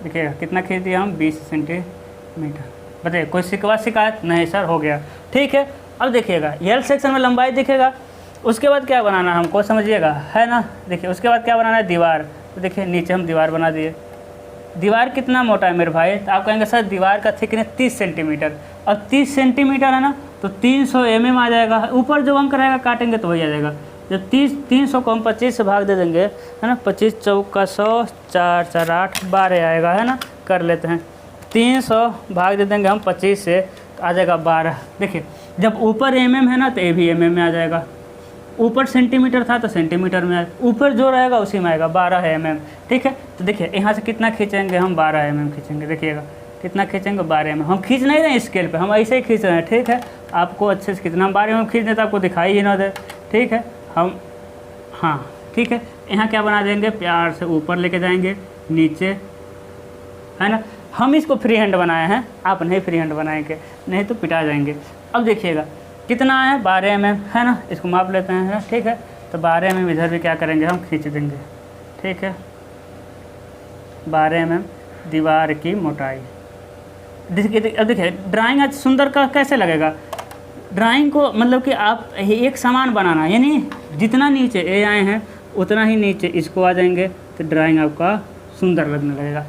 देखिएगा कितना खींच दिया हम 20 सेंटीमीटर। बताइए कोई शिकायत नहीं सर, हो गया, ठीक है। अब देखिएगा यल सेक्शन में लंबाई दिखेगा, उसके बाद क्या बनाना है हमको समझिएगा, है ना। देखिए उसके बाद क्या बनाना है, दीवार। तो देखिए नीचे हम दीवार बना दिए। दीवार कितना मोटा है मेरे भाई, तो आप कहेंगे सर दीवार का थिकनेस 30 सेंटीमीटर, और 30 सेंटीमीटर है ना, तो 300 mm आ जाएगा। ऊपर जो अंक रहेगा काटेंगे तो वही आ जाएगा। जब 300 को हम 25 से भाग दे देंगे, है ना, 25 चौका 100, 4 4 8 12 आएगा, है ना। कर लेते हैं 300 भाग दे देंगे हम 25 से, तो आ जाएगा 12। देखिए जब ऊपर mm है ना, तो ये भी mm में आ जाएगा। ऊपर सेंटीमीटर था तो सेंटीमीटर में आएगा, ऊपर जो रहेगा उसी में आएगा, 12 mm, ठीक है। तो देखिए यहाँ से कितना खींचेंगे हम, 12 mm खींचेंगे। देखिएगा कितना खींचेंगे 12 mm। हम खींच नहीं रहे हैं स्केल पे, हम ऐसे ही खींच रहे हैं, ठीक है। आपको अच्छे से खींचना, हम 12 mm खींच दें तो आपको दिखाई ही ना दे, ठीक है। हम हाँ ठीक है, यहाँ क्या बना देंगे, प्यार से ऊपर लेके जाएंगे, नीचे, है ना। हम इसको फ्री हैंड बनाए हैं, आप नहीं फ्री हैंड बनाएंगे, नहीं तो पिटा जाएंगे। अब देखिएगा कितना है 12 mm, है ना। इसको माप लेते हैं, ठीक है। तो 12 mm इधर भी क्या करेंगे, हम खींच देंगे, ठीक है। 12 mm दीवार की मोटाई। अब देखिए ड्राइंग आज सुंदर का कैसे लगेगा। ड्राइंग को मतलब कि आप एक समान बनाना, यानी जितना नीचे ए आए हैं उतना ही नीचे इसको आ जाएंगे, तो ड्राइंग आपका सुंदर लगने लगेगा।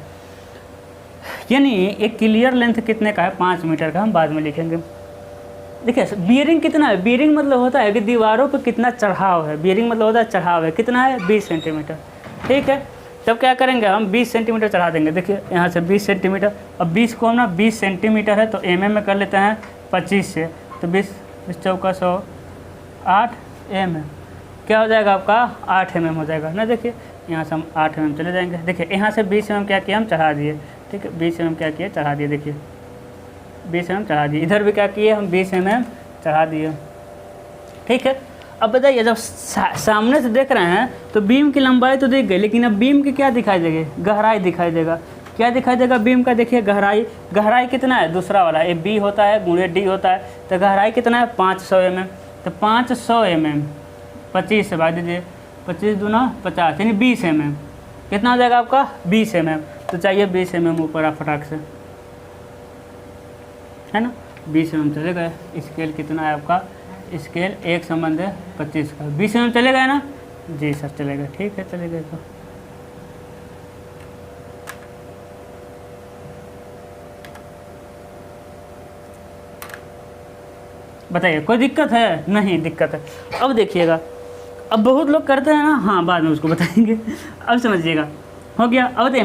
यानी एक क्लियर लेंथ कितने का है, 5 मीटर का, हम बाद में लिखेंगे। देखिए बियरिंग कितना है, बियरिंग मतलब होता है कि दीवारों पे कितना चढ़ाव है, बियरिंग मतलब होता है चढ़ाव है, कितना है 20 सेंटीमीटर, ठीक है। तब क्या करेंगे हम 20 सेंटीमीटर चढ़ा देंगे। देखिए यहाँ से 20 सेंटीमीटर, अब 20 को हम ना 20 सेंटीमीटर है तो mm में कर लेते हैं 25 से, तो 20 चौका 100 8 mm क्या हो जाएगा आपका 8 mm हो जाएगा ना। देखिए यहाँ से हम 8 mm चले जाएंगे। देखिए यहाँ से 20 mm क्या किया हम चढ़ा दिए, ठीक है 20 mm क्या किए चढ़ा दिए। देखिए 20 mm चढ़ा दिए, इधर भी क्या किए हम 20 mm चढ़ा दिए, ठीक है। अब बताइए जब सामने से देख रहे हैं तो बीम की लंबाई तो दिख गई, लेकिन अब बीम की क्या दिखाई देगी, गहराई दिखाई देगा। क्या दिखाई देगा बीम का, देखिए गहराई कितना है, दूसरा वाला ये बी होता है गुणे डी होता है, तो गहराई कितना है 500 mm। तो 500 mm 25 से भाग दीजिए, 25 दूना 50 यानी 20 mm कितना हो जाएगा आपका 20 mm। तो चाहिए 20 mm ऊपर आप फटाक से, है ना 20 mm चले गए। स्केल कितना है आपका, स्केल एक संबंध है 25 का, 20 mm चले गए ना जी सर चले गए, ठीक है चले गए। तो बताइए कोई दिक्कत है, नहीं दिक्कत है। अब देखिएगा, अब बहुत लोग करते हैं ना, हाँ बाद में उसको बताएंगे। अब समझिएगा हो गया। अब बताइए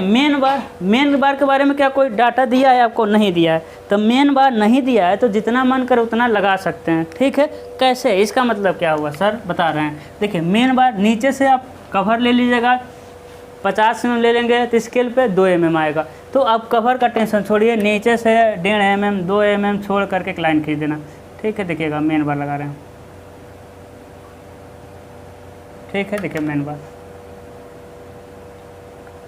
मेन बार के बारे में क्या कोई डाटा दिया है आपको, नहीं दिया है। तो मेन बार नहीं दिया है तो जितना मन करे उतना लगा सकते हैं, ठीक है। कैसे, इसका मतलब क्या हुआ सर बता रहे हैं। देखिए मेन बार नीचे से आप कवर ले लीजिएगा, 50 mm ले लेंगे तो स्केल पे 2 mm आएगा। तो आप कवर का टेंशन छोड़िए, नीचे से 1.5 mm 2 mm छोड़ करके एक लाइन खींच देना, ठीक है। देखिएगा मेन बार लगा रहे हैं, ठीक है। देखिए मेन बार,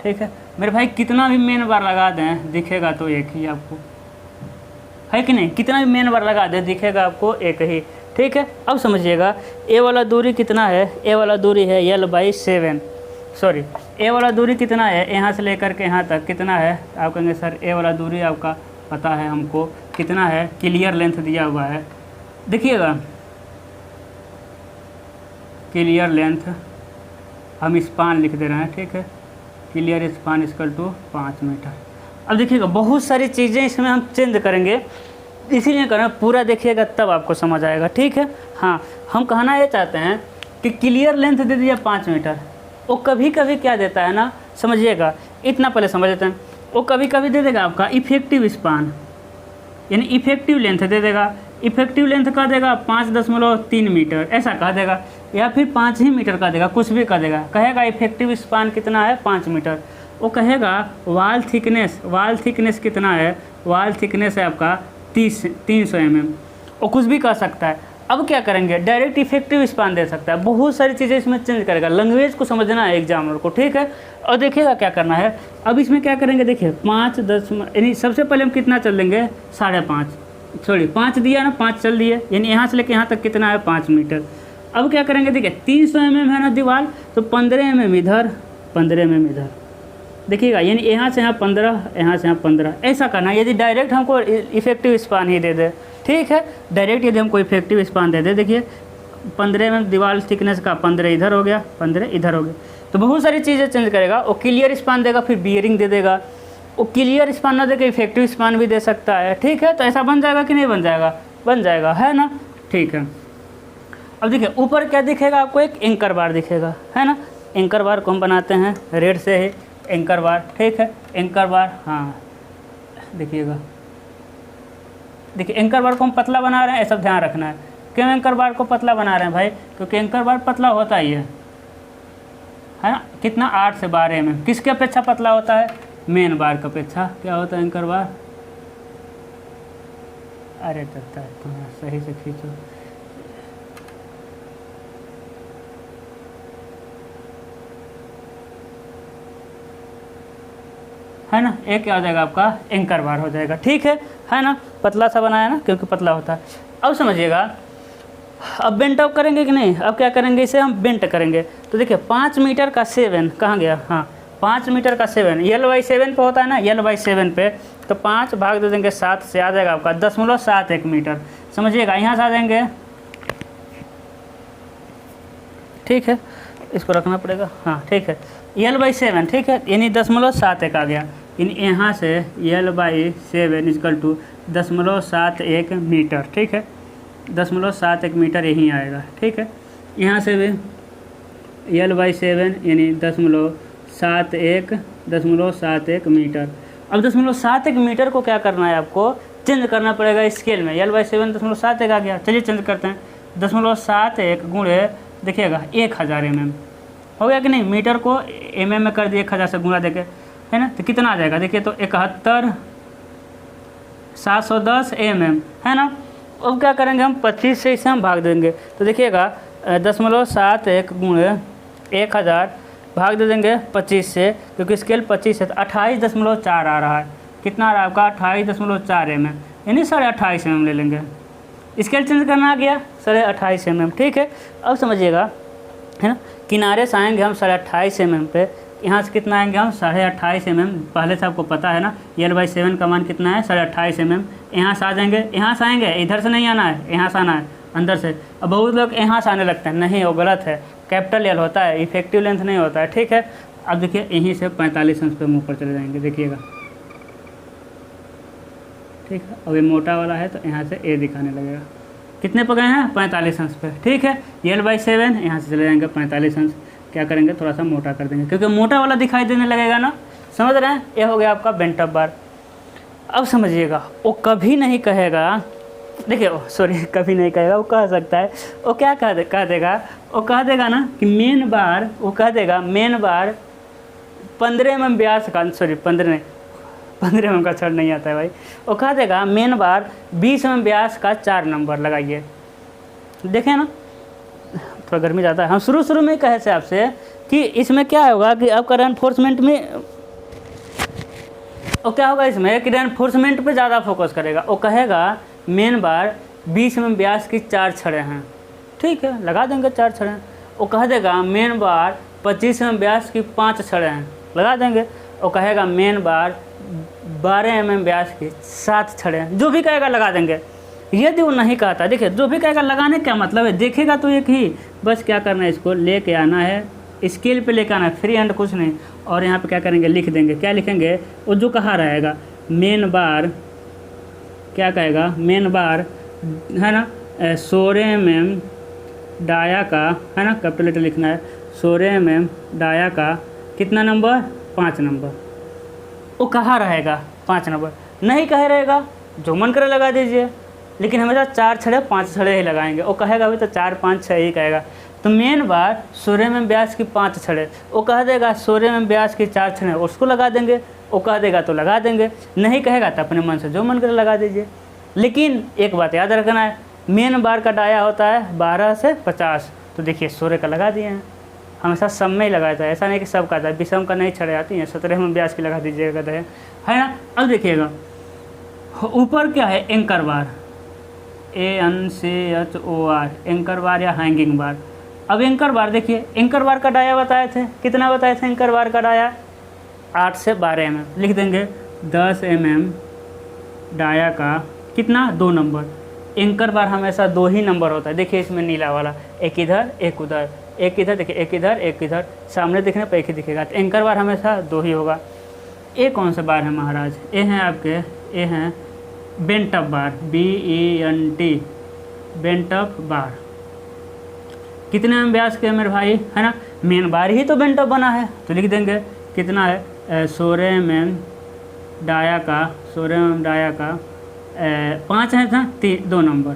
ठीक है मेरे भाई, कितना भी मेन बार लगा दें दिखेगा तो एक ही आपको, है कि नहीं। कितना भी मेन बार लगा दें दिखेगा आपको एक ही, ठीक है। अब समझिएगा ए वाला दूरी कितना है, ए वाला दूरी है L/7, सॉरी ए वाला दूरी कितना है, यहाँ से लेकर के यहाँ तक कितना है। आप कहेंगे सर ए वाला दूरी आपका पता है हमको कितना है, क्लियर लेंथ दिया हुआ है। देखिएगा क्लियर लेंथ हम स्पान लिख दे रहे हैं, ठीक है। Clear span equal to 5 metre. अब देखिएगा बहुत सारी चीज़ें इसमें हम चेंज करेंगे, इसीलिए करें पूरा देखिएगा तब आपको समझ आएगा, ठीक है। हाँ हम कहना ये चाहते हैं कि क्लियर लेंथ दे दिया 5 मीटर, वो कभी कभी क्या देता है ना, समझिएगा इतना पहले समझ लेते हैं। वो कभी कभी दे देगा आपका इफेक्टिव स्पान, यानी इफेक्टिव लेंथ दे देगा। इफेक्टिव लेंथ का देगा 5.3 मीटर ऐसा कह देगा, या फिर 5 ही मीटर का देगा, कुछ भी कह देगा। कहेगा इफेक्टिव स्पान कितना है 5 मीटर। वो कहेगा वाल थिकनेस कितना है, वाल थिकनेस है आपका 300 mm, वो कुछ भी कह सकता है। अब क्या करेंगे, डायरेक्ट इफेक्टिव स्पान दे सकता है। बहुत सारी चीज़ें इसमें चेंज करेगा, लैंग्वेज को समझना है एग्जामिनर को, ठीक है। और देखिएगा क्या करना है, अब इसमें क्या करेंगे, देखिए 5 10 यानी सबसे पहले हम कितना चल देंगे 5.5, सॉरी 5 दिया ना, 5 चल दिए, यानी यहाँ से लेके यहाँ तक कितना है 5 मीटर। अब क्या करेंगे, देखिए 300 mm है ना दीवार, तो 15 mm इधर 15 mm इधर, देखिएगा यानी यहाँ से यहाँ 15, यहाँ से यहाँ 15, ऐसा करना। यदि डायरेक्ट हमको इफेक्टिव स्पान ही दे दे, ठीक है, डायरेक्ट यदि हमको इफेक्टिव स्पान दे दे, देखिए 15 mm दीवार थिकनेस का 15 इधर हो गया, 15 इधर हो गया, तो बहुत सारी चीज़ें चेंज करेगा। वो क्लियर स्पान देगा, फिर बियरिंग दे देगा। वो क्लियर स्पान ना देकर इफेक्टिव स्पान भी दे सकता है, ठीक है। तो ऐसा बन जाएगा कि नहीं बन जाएगा, बन जाएगा, है ना, ठीक है। अब देखिए ऊपर क्या दिखेगा आपको, एक एंकर बार दिखेगा, है ना। एंकर बार को हम बनाते हैं रेड से ही, एंकर बार, ठीक है। एंकर बार, हाँ देखिएगा, देखिए एंकर बार को हम पतला बना रहे हैं, ये सब ध्यान रखना है। क्यों एंकर बार को पतला बना रहे हैं भाई, क्योंकि एंकर बार पतला होता ही है ना। कितना 8 से 12 mm, किसके अपेक्षा पतला होता है, मेन बार की अपेक्षा। क्या होता है एंकर बार, अरे तत्ता है, सही से खींचो, है ना। एक क्या हो जाएगा आपका एंकर बार हो जाएगा, ठीक है ना। पतला सा बनाया ना, क्योंकि पतला होता है। अब समझिएगा, अब बेंट अप करेंगे कि नहीं, अब क्या करेंगे, इसे हम बेंट करेंगे। तो देखिए 5 मीटर का 7 कहाँ गया, हाँ 5 मीटर का 7 L/7 पे होता है ना, L/7 पे, तो 5 भाग दे देंगे 7 से, आ जाएगा आपका 10.71 मीटर। समझिएगा यहाँ से आ जाएंगे, ठीक है, इसको रखना पड़ेगा, हाँ ठीक है। L/7, ठीक है, यानी 10.71 आ गया, यानी यहाँ से L/7 इक्वल टू 10.71 मीटर, ठीक है। 10.71 मीटर यहीं आएगा, ठीक है। यहाँ से भी L/7 यानी 71.71 मीटर। अब 0.71 मीटर को क्या करना है, आपको चेंज करना पड़ेगा स्केल में। L/7 0.71 आ गया। चलिए चेंज करते हैं। 0.71 गुणे देखिएगा 1000 mm हो गया कि नहीं। मीटर को mm में कर दिए 1000 से गुणा देके, है ना। तो कितना आ जाएगा देखिए, तो 71,710 mm, है ना। अब क्या करेंगे हम, 25 से इसे हम भाग देंगे। तो देखिएगा 0.71 गुणे 1000 भाग दे देंगे 25 से, क्योंकि स्केल 25 है, तो 28.4 आ रहा है। कितना आ रहा है आपका, 28.4 mm, यानी 28.5 mm ले लेंगे। स्केल चेंज करना आ गया 28.5 mm, ठीक है। अब समझिएगा, है ना, किनारे से आएंगे हम 28.5 mm पे, यहाँ से कितना आएंगे हम 28.5 mm। पहले से आपको पता है ना, L/7 का मान कितना है 28.5 mm। यहाँ से आ जाएंगे, यहाँ से आएंगे, इधर से नहीं आना है, यहाँ से आना है अंदर से। अब बहुत लोग यहाँ से आने लगते हैं, नहीं वो गलत है, कैपिटल L होता है, इफेक्टिव लेंथ नहीं होता है, ठीक है। अब देखिए यहीं से 45 अंश पे मुँह पर चले जाएंगे, देखिएगा, ठीक है। अब ये मोटा वाला है तो यहाँ से A दिखाने लगेगा। कितने पे गए हैं, 45 अंश पे, ठीक है। L/7 यहाँ से चले जाएंगे 45 अंश। क्या करेंगे, थोड़ा सा मोटा कर देंगे, क्योंकि मोटा वाला दिखाई देने लगेगा ना, समझ रहे हैं। ये हो गया आपका बेंट अप बार। अब समझिएगा, वो कभी नहीं कहेगा, देखिए सॉरी कभी नहीं कहेगा, वो कह सकता है, वो क्या कह देगा, वो कह देगा ना कि मेन बार, वो कह देगा मेन बार 15 mm व्यास का, सॉरी 15 mm का छड़ नहीं आता है भाई। वो कह देगा मेन बार 20 mm व्यास का 4 नंबर लगाइए। देखें ना, थोड़ा गर्मी ज़्यादा है। हम शुरू में कहे थे आपसे कि इसमें क्या होगा कि आपका रेनफोर्समेंट में, और क्या होगा इसमें कि रेनफोर्समेंट पे ज़्यादा फोकस करेगा। वो कहेगा मेन बार 20 mm व्यास की 4 छड़ें हैं, ठीक है, लगा देंगे 4 छड़ें। वो कह देगा मेन बार 25 mm व्यास की 5 छड़ें हैं, लगा देंगे। वो कहेगा मेन बार 12 mm व्यास की 7 छड़ें हैं, जो भी कहेगा लगा देंगे। यदि वो नहीं कहता, देखिए जो भी कहेगा लगाने क्या मतलब है, देखेगा तो एक ही, बस क्या करना है, इसको लेके आना है, स्केल पे लेके आना है, फ्री हैंड कुछ नहीं। और यहाँ पे क्या करेंगे, लिख देंगे। क्या लिखेंगे, वो जो कहा रहेगा मेन बार, क्या कहेगा, मेन बार है ना 16 mm डाया का, है ना, कैपिटल लेटर लिखना है, 16 mm डाया का कितना नंबर, 5 नंबर। वो कहा रहेगा 5 नंबर, नहीं कहे रहेगा, जो मन करे लगा दीजिए, लेकिन हमेशा 4 छड़े 5 छड़े ही लगाएंगे। वो कहेगा अभी तो 4 5 6 ही कहेगा। तो मेन बार 16 mm व्यास की 5 छड़े, वो कह देगा 16 mm व्यास की 4 छड़े, उसको लगा देंगे। वो कह देगा तो लगा देंगे, नहीं कहेगा तो अपने मन से जो मन करे लगा दीजिए। लेकिन एक बात याद रखना है, मेन बार का डाया होता है 12 से 50, तो देखिए 16 का लगा दिए हैं, हमेशा सब में ही लगाया था, ऐसा नहीं कि सब का था, विषम का नहीं छड़े आती हैं, 17 mm व्यास की लगा दीजिएगा, है ना। अब देखिएगा ऊपर क्या है, एंकर बार, ANCHOR, एंकर बार या हैंगिंग बार। अब एंकर बार देखिए, एंकर बार का डाया बताए थे, कितना बताए थे एंकर बार का डाया, 8 से 12 mm, लिख देंगे 10 mm डाया का कितना, 2 नंबर। एंकर बार हमेशा 2 ही नंबर होता है, देखिए इसमें नीला वाला, एक इधर एक उधर, एक इधर देखिए, एक इधर एक इधर, सामने दिखने पर एक ही दिखेगा। तो एंकर बार हमेशा 2 ही होगा। ये कौन सा बार है महाराज, ये हैं आपके, ये हैं बेंट अप बार, BENT, बेंट अप बार। कितने में व्यास के मेरे भाई, है ना, मेन बार ही तो बेंट अप बना है, तो लिख देंगे कितना है, 16 mm डाया का, 16 mm डाया का 5 है ना, 2 नंबर,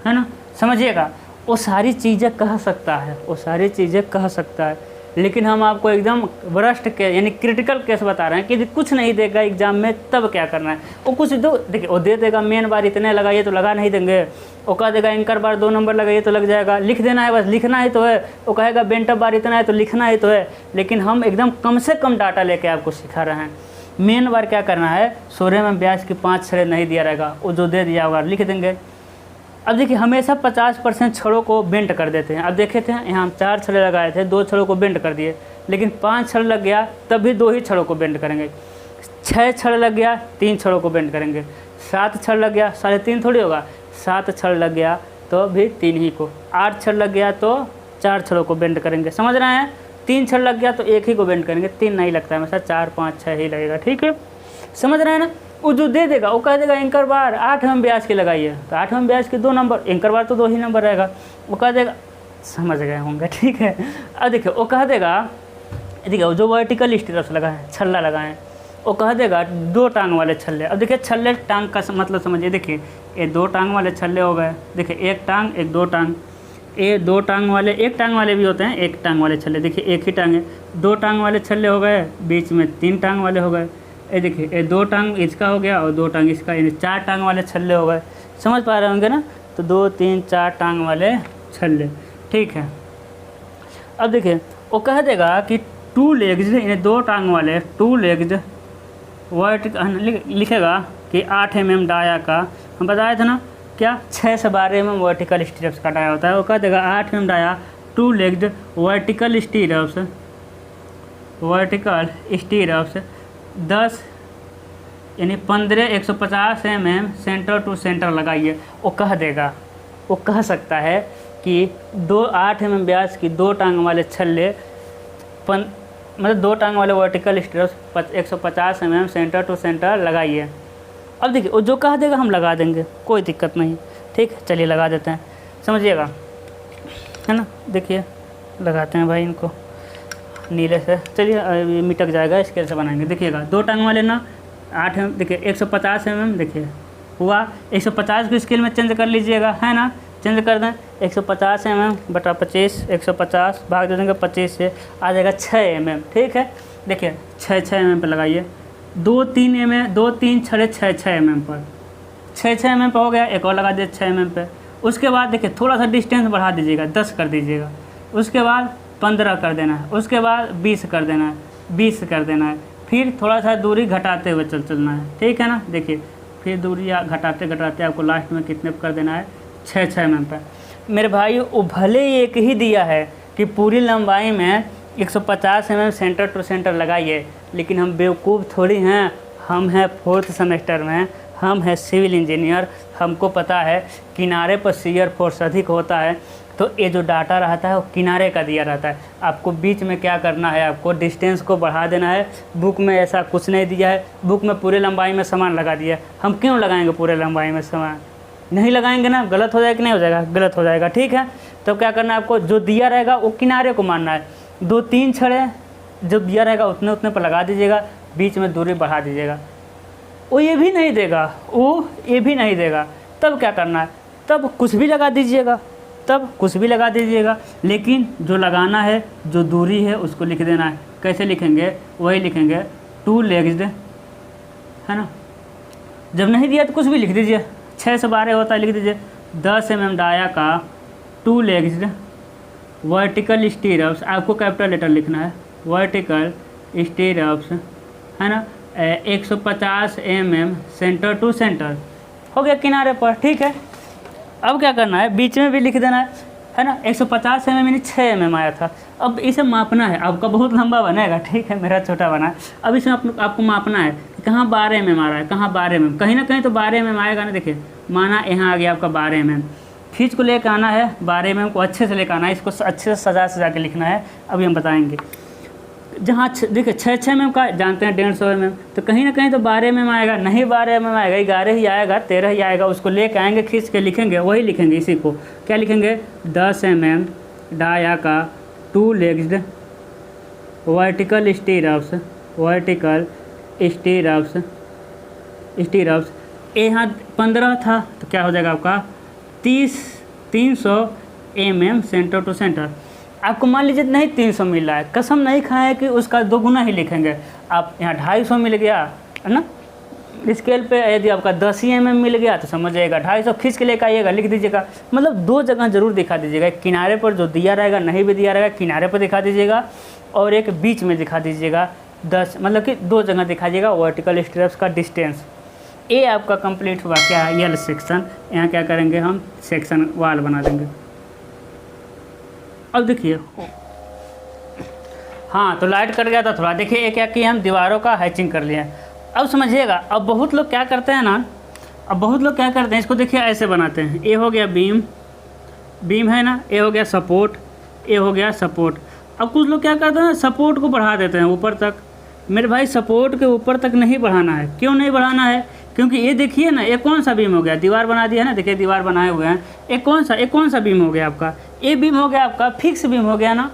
है ना। समझिएगा, वो सारी चीज़ें कह सकता है, वो सारी चीज़ें कह सकता है, लेकिन हम आपको एकदम वरिष्ठ के यानी क्रिटिकल केस बता रहे हैं कि यदि कुछ नहीं देगा एग्जाम में तब क्या करना है। वो कुछ दो, देखिए वो दे देगा मेन बार इतने लगाइए तो लगा नहीं देंगे, वो कह देगा एंकर बार 2 नंबर लगाइए तो लग जाएगा, लिख देना है, बस लिखना ही तो है। वो कहेगा बेंट अप बार इतना है तो लिखना ही तो है, लेकिन हम एकदम कम से कम डाटा लेके आपको सिखा रहे हैं। मेन बार क्या करना है, 16 में व्यास की 5 छड़े नहीं दिया रहेगा, वो जो दे दिया होगा लिख देंगे। अब देखिए हमेशा 50% छड़ों को बेंट कर देते हैं। अब देखे थे यहाँ हम 4 छड़े लगाए थे, 2 छड़ों को बेंट कर दिए, लेकिन 5 छड़ लग गया तब भी 2 ही छड़ों को बेंट करेंगे। 6 छड़ लग गया 3 छड़ों को बेंट करेंगे। 7 छड़ लग गया 3.5 थोड़ी होगा, 7 छड़ लग गया तो भी 3 ही को। 8 छड़ लग गया तो 4 छड़ों को बेंट करेंगे, समझ रहे हैं। 3 छड़ लग गया तो 1 ही को बेंट करेंगे, 3 नहीं लगता है, हमेशा 4 5 6 ही लगेगा, ठीक है, समझ रहे हैं ना। वो जो दे देगा वो कह देगा एंकर बार 8 mm व्यास की लगाइए, तो 8 mm व्यास के 2 नंबर, एंकर बार तो 2 ही नंबर रहेगा। वो कह देगा, समझ गए होंगे, ठीक है। अब देखिए वो कह देगा देखिए जो वर्टिकल स्टीयर्स लगाए छल्ला लगाएं वो कह देगा 2 टांग वाले छल्ले। अब देखिए छल्ले टांग का मतलब समझिए, देखिए ये 2 टांग वाले छल्ले हो गए, देखिए 1 टांग 1 2 टांग, ये 2 टांग वाले 1 टांग वाले भी होते हैं, 1 टांग वाले छल्ले, देखिए एक ही टांग है, 2 टांग वाले छल्ले हो गए, बीच में 3 टांग वाले हो गए। ये देखिए ये 2 टांग इसका हो गया और 2 टांग इसका, यानी 4 टांग वाले छल्ले हो गए। समझ पा रहे होंगे ना, तो 2 3 4 टांग वाले छल्ले, ठीक है। अब देखिए वो कह देगा कि 2 लेग्स, यानी 2 टांग वाले 2 लेग्स वर्टिकल लिखेगा कि 8 mm डाया का, हम बताए थे ना क्या 6 से 12 mm वर्टिकल स्टीयर्स का डाया होता है। वो कह देगा 8 mm dia 2 legged vertical stirrups 10 यानी 15 150 mm सेंटर टू सेंटर लगाइए। वो कह देगा, वो कह सकता है कि 8 mm व्यास की 2 टांग वाले छल्ले मतलब 2 टांग वाले vertical stirrups 150 mm centre to centre लगाइए। अब देखिए वो जो कह देगा हम लगा देंगे, कोई दिक्कत नहीं, ठीक है। चलिए लगा देते हैं, समझिएगा, है ना। देखिए लगाते हैं भाई इनको नीले से, चलिए मिटक जाएगा, स्केल से बनाएंगे। देखिएगा 2 टांग वाले ना 8 देखिए 150 mm, देखिए हुआ 150 को स्केल में चेंज कर लीजिएगा, है ना, चेंज कर दें 150 mm बटा 25, 150 भाग दे देंगे 25 से, आ जाएगा 6 mm, ठीक है। देखिए 6 mm पे लगाइए, 2 3 mm 2 3 6 6 mm पर 6 mm पे हो गया। एक और लगा दिए 6 mm पे। उसके बाद देखिए थोड़ा सा डिस्टेंस बढ़ा दीजिएगा, 10 कर दीजिएगा, उसके बाद 15 कर देना है, उसके बाद 20 कर देना है, 20 कर देना है, फिर थोड़ा सा दूरी घटाते हुए चलना है, ठीक है ना। देखिए फिर दूरी घटाते घटाते आपको लास्ट में कितने कर देना है, 6 mm पर। मेरे भाई वो भले ही एक ही दिया है कि पूरी लंबाई में 150 mm सेंटर टू सेंटर लगाइए, लेकिन हम बेवकूफ़ थोड़ी हैं, हम हैं 4th सेमेस्टर में, हम हैं सिविल इंजीनियर, हमको पता है किनारे पर शियर फोर्स अधिक होता है, तो ये जो डाटा रहता है वो किनारे का दिया रहता है। आपको बीच में क्या करना है, आपको डिस्टेंस को बढ़ा देना है। बुक में ऐसा कुछ नहीं दिया है, बुक में पूरे लंबाई में सामान लगा दिया है। हम क्यों लगाएंगे पूरे लंबाई में सामान, नहीं लगाएंगे ना, गलत हो जाएगा कि नहीं हो जाएगा, गलत हो जाएगा, ठीक है। तो क्या करना है आपको, जो दिया रहेगा वो किनारे को मानना है, 2 3 छड़े जो दिया रहेगा उतने उतने पर लगा दीजिएगा, बीच में दूरी बढ़ा दीजिएगा। वो ये भी नहीं देगा, वो ये भी नहीं देगा, तब क्या करना है, तब कुछ भी लगा दीजिएगा, तब कुछ भी लगा दीजिएगा, लेकिन जो लगाना है, जो दूरी है उसको लिख देना है। कैसे लिखेंगे, वही लिखेंगे 2 लेग्ड, है ना। जब नहीं दिया तो कुछ भी लिख दीजिए, 6 से 12 होता है, लिख दीजिए 10 mm डाया का 2 लेग्ड वर्टिकल स्टीयर्स, आपको कैपिटल लेटर लिखना है, वर्टिकल स्टीयर्स, है ना, 150 mm सेंटर टू सेंटर हो गया किनारे पर, ठीक है। अब क्या करना है, बीच में भी लिख देना है ना। 150 mm यानी 6 mm आया था, अब इसे मापना है। आपका बहुत लंबा बनेगा, ठीक है, मेरा छोटा बना है। अब इसमें आपको मापना है कि कहाँ 12 mm आ रहा है, कहाँ 12 mm, कहीं ना कहीं तो 12 mm आएगा ना। देखिए माना यहाँ आ गया आपका 12 mm, खींच को लेकर आना है, 12 mm को अच्छे से लेकर आना है, इसको अच्छे से सजा के लिखना है। अभी हम बताएंगे, जहाँ देखिए 6 mm का जानते हैं 150 mm, तो कहीं ना कहीं तो 12 mm आएगा, नहीं 12 mm आएगा, 11 ही आएगा, 13 ही आएगा, उसको लेकर आएंगे, खींच के लिखेंगे, वही लिखेंगे। इसी को क्या लिखेंगे, 10 mm डाया का 2 legged vertical stairs, vertical stairs. यहाँ 15 था तो क्या हो जाएगा आपका 300 mm सेंटर टू सेंटर। आपको मान लीजिए नहीं 300 मिल रहा है, कसम नहीं खाए कि उसका 2 गुना ही लिखेंगे। आप यहाँ 250 मिल गया, है ना, स्केल पे यदि आपका 10 mm मिल गया तो समझिएगा 250 खींच के लेकर आइएगा, लिख दीजिएगा। मतलब 2 जगह जरूर दिखा दीजिएगा, किनारे पर जो दिया रहेगा, नहीं भी दिया रहेगा किनारे पर दिखा दीजिएगा, और एक बीच में दिखा दीजिएगा 10, मतलब कि 2 जगह दिखा दीजिएगा वर्टिकल स्टीयर्स का डिस्टेंस। ये आपका कंप्लीट हुआ क्या है, यल सेक्शन। यहाँ क्या करेंगे, हम सेक्शन वाल बना देंगे। अब देखिए, हाँ तो लाइट कट गया था थोड़ा, देखिए एक क्या किया, हम दीवारों का हैचिंग कर लिया। अब समझिएगा, अब बहुत लोग क्या करते हैं ना, इसको देखिए ऐसे बनाते हैं। ये हो गया बीम है ना, ये हो गया सपोर्ट, ये हो गया सपोर्ट। अब कुछ लोग क्या करते हैं, सपोर्ट को बढ़ा देते हैं ऊपर तक। मेरे भाई सपोर्ट के ऊपर तक नहीं बढ़ाना है। क्यों नहीं बढ़ाना है, क्योंकि ये देखिए ना, ये कौन सा बीम हो गया, दीवार बना दिया है ना, देखिए दीवार बनाए हुए हैं। ये कौन सा बीम हो गया आपका, ये बीम हो गया आपका फिक्स बीम हो गया ना,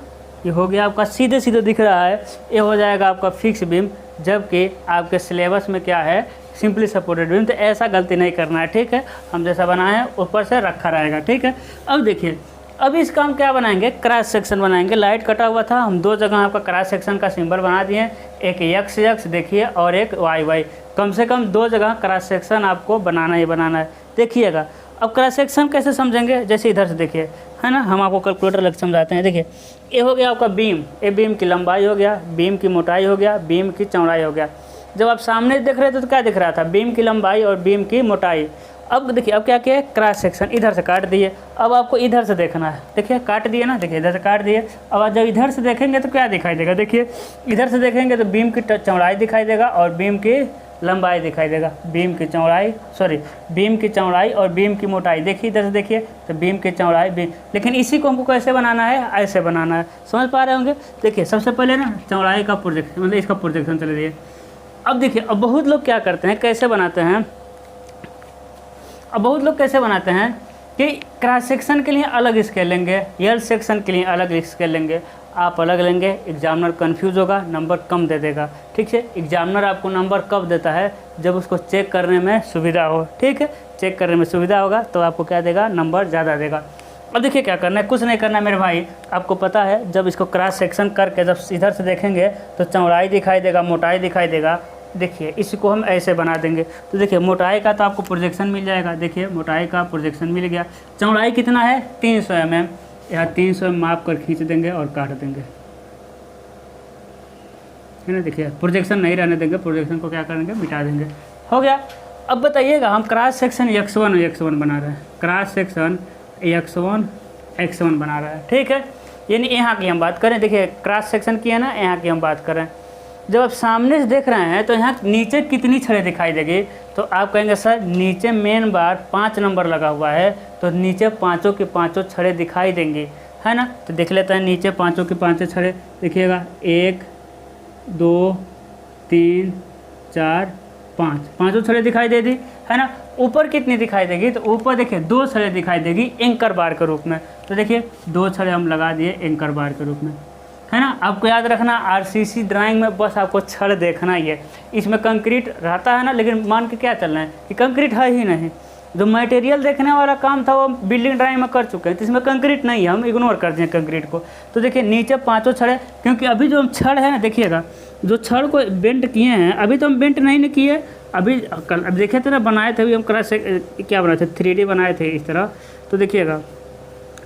ये हो गया आपका सीधे सीधे दिख रहा है, ये हो जाएगा आपका फिक्स बीम, जबकि आपके सिलेबस में क्या है, सिंपली सपोर्टेड बीम। तो ऐसा गलती नहीं करना है, ठीक है। हम जैसा बनाए हैं ऊपर से रखा रहेगा, ठीक है। अब देखिए, अब इसका हम क्या बनाएंगे, क्रॉस सेक्शन बनाएंगे। लाइट कटा हुआ था, हम दो जगह आपका क्रॉस सेक्शन का सिंबल बना दिए, एक एक्स एक्स देखिए और एक वाई वाई। कम से कम दो जगह क्रॉस सेक्शन आपको बनाना ही बनाना है। देखिएगा अब क्रॉस सेक्शन कैसे समझेंगे, जैसे इधर से देखिए, है ना, हम आपको कैलकुलेटर लग समझाते हैं। देखिए, ये हो गया आपका बीम, ये बीम की लंबाई हो गया, बीम की मोटाई हो गया, बीम की चौड़ाई हो गया। जब आप सामने देख रहे थे तो क्या दिख रहा था, बीम की लंबाई और बीम की मोटाई। अब देखिए, अब क्या किया, क्रॉस सेक्शन इधर से काट दिए। अब आपको इधर से देखना है, देखिए काट दिए ना, देखिए इधर से काट दिए। अब जब इधर से देखेंगे तो क्या दिखाई देगा, देखिए इधर से देखेंगे तो बीम की चौड़ाई दिखाई देगा और बीम की लंबाई दिखाई देगा। बीम की चौड़ाई और बीम की मोटाई, देखिए इधर से देखिए तो बीम की चौड़ाई बीम। लेकिन इसी को हमको कैसे बनाना है, ऐसे बनाना है, समझ पा रहे होंगे। देखिए सबसे पहले ना चौड़ाई का प्रोजेक्शन, मतलब इसका प्रोजेक्शन चले जाइए। अब देखिए, अब बहुत लोग क्या करते हैं, कैसे बनाते हैं, अब बहुत लोग कैसे बनाते हैं कि क्रॉस सेक्शन के लिए अलग स्केल लेंगे, यल सेक्शन के लिए अलग स्केल लेंगे। आप अलग लेंगे, एग्जामिनर कंफ्यूज होगा, नंबर कम दे देगा, ठीक है। एग्जामिनर आपको नंबर कब देता है, जब उसको चेक करने में सुविधा हो, ठीक है। चेक करने में सुविधा होगा तो आपको क्या देगा, नंबर ज़्यादा देगा। अब देखिए क्या करना है, कुछ नहीं करना है मेरे भाई, आपको पता है जब इसको क्रॉस सेक्शन करके जब इधर से देखेंगे तो चौड़ाई दिखाई देगा, मोटाई दिखाई देगा। देखिए इसको हम ऐसे बना देंगे तो देखिए मोटाई का तो आपको प्रोजेक्शन मिल जाएगा। देखिए मोटाई का प्रोजेक्शन मिल गया। चौड़ाई कितना है, 300 mm, यहाँ 300 माप कर खींच देंगे और काट देंगे, है ना। देखिए प्रोजेक्शन नहीं रहने देंगे, प्रोजेक्शन को क्या करेंगे, मिटा देंगे, हो गया। अब बताइएगा, हम क्रॉस सेक्शन x1 बना रहे हैं, क्रॉस सेक्शन x1 बना रहे हैं, ठीक है। यानी यहाँ की हम बात करें, देखिए क्रॉस सेक्शन की है ना, यहाँ की हम बात करें। जब आप सामने से देख रहे हैं तो यहाँ नीचे कितनी छड़ें दिखाई देगी, तो आप कहेंगे सर नीचे मेन बार 5 नंबर लगा हुआ है तो नीचे पाँचों की पाँचों छड़ें दिखाई देंगी, है ना। तो देख लेते हैं नीचे पाँचों की पाँचों छड़ें, देखिएगा 1 2 3 4 5, पाँचों छड़ें दिखाई दे दी, है ना। ऊपर कितनी दिखाई देगी, तो ऊपर देखिए 2 छड़ें दिखाई देगी एंकर बार के रूप में। तो देखिए 2 छड़ें हम लगा दिए एंकर बार के रूप में, है ना। आपको याद रखना, आरसीसी ड्राइंग में बस आपको छड़ देखना ही है। इसमें कंक्रीट रहता है ना, लेकिन मान के क्या चलना है कि कंक्रीट है ही नहीं। जो मटेरियल देखने वाला काम था वो बिल्डिंग ड्राइंग में कर चुके हैं, तो इसमें कंक्रीट नहीं है, हम इग्नोर कर दिए कंक्रीट को। तो देखिए नीचे पाँचों छड़े, क्योंकि अभी जो हम छड़ है ना, देखिएगा जो छड़ को बेंट किए हैं, अभी तो हम बेंट नहीं किए, अभी देखे थे ना, बनाए थे अभी हम क्रॉस क्या बनाए थे, 3D बनाए थे इस तरह। तो देखिएगा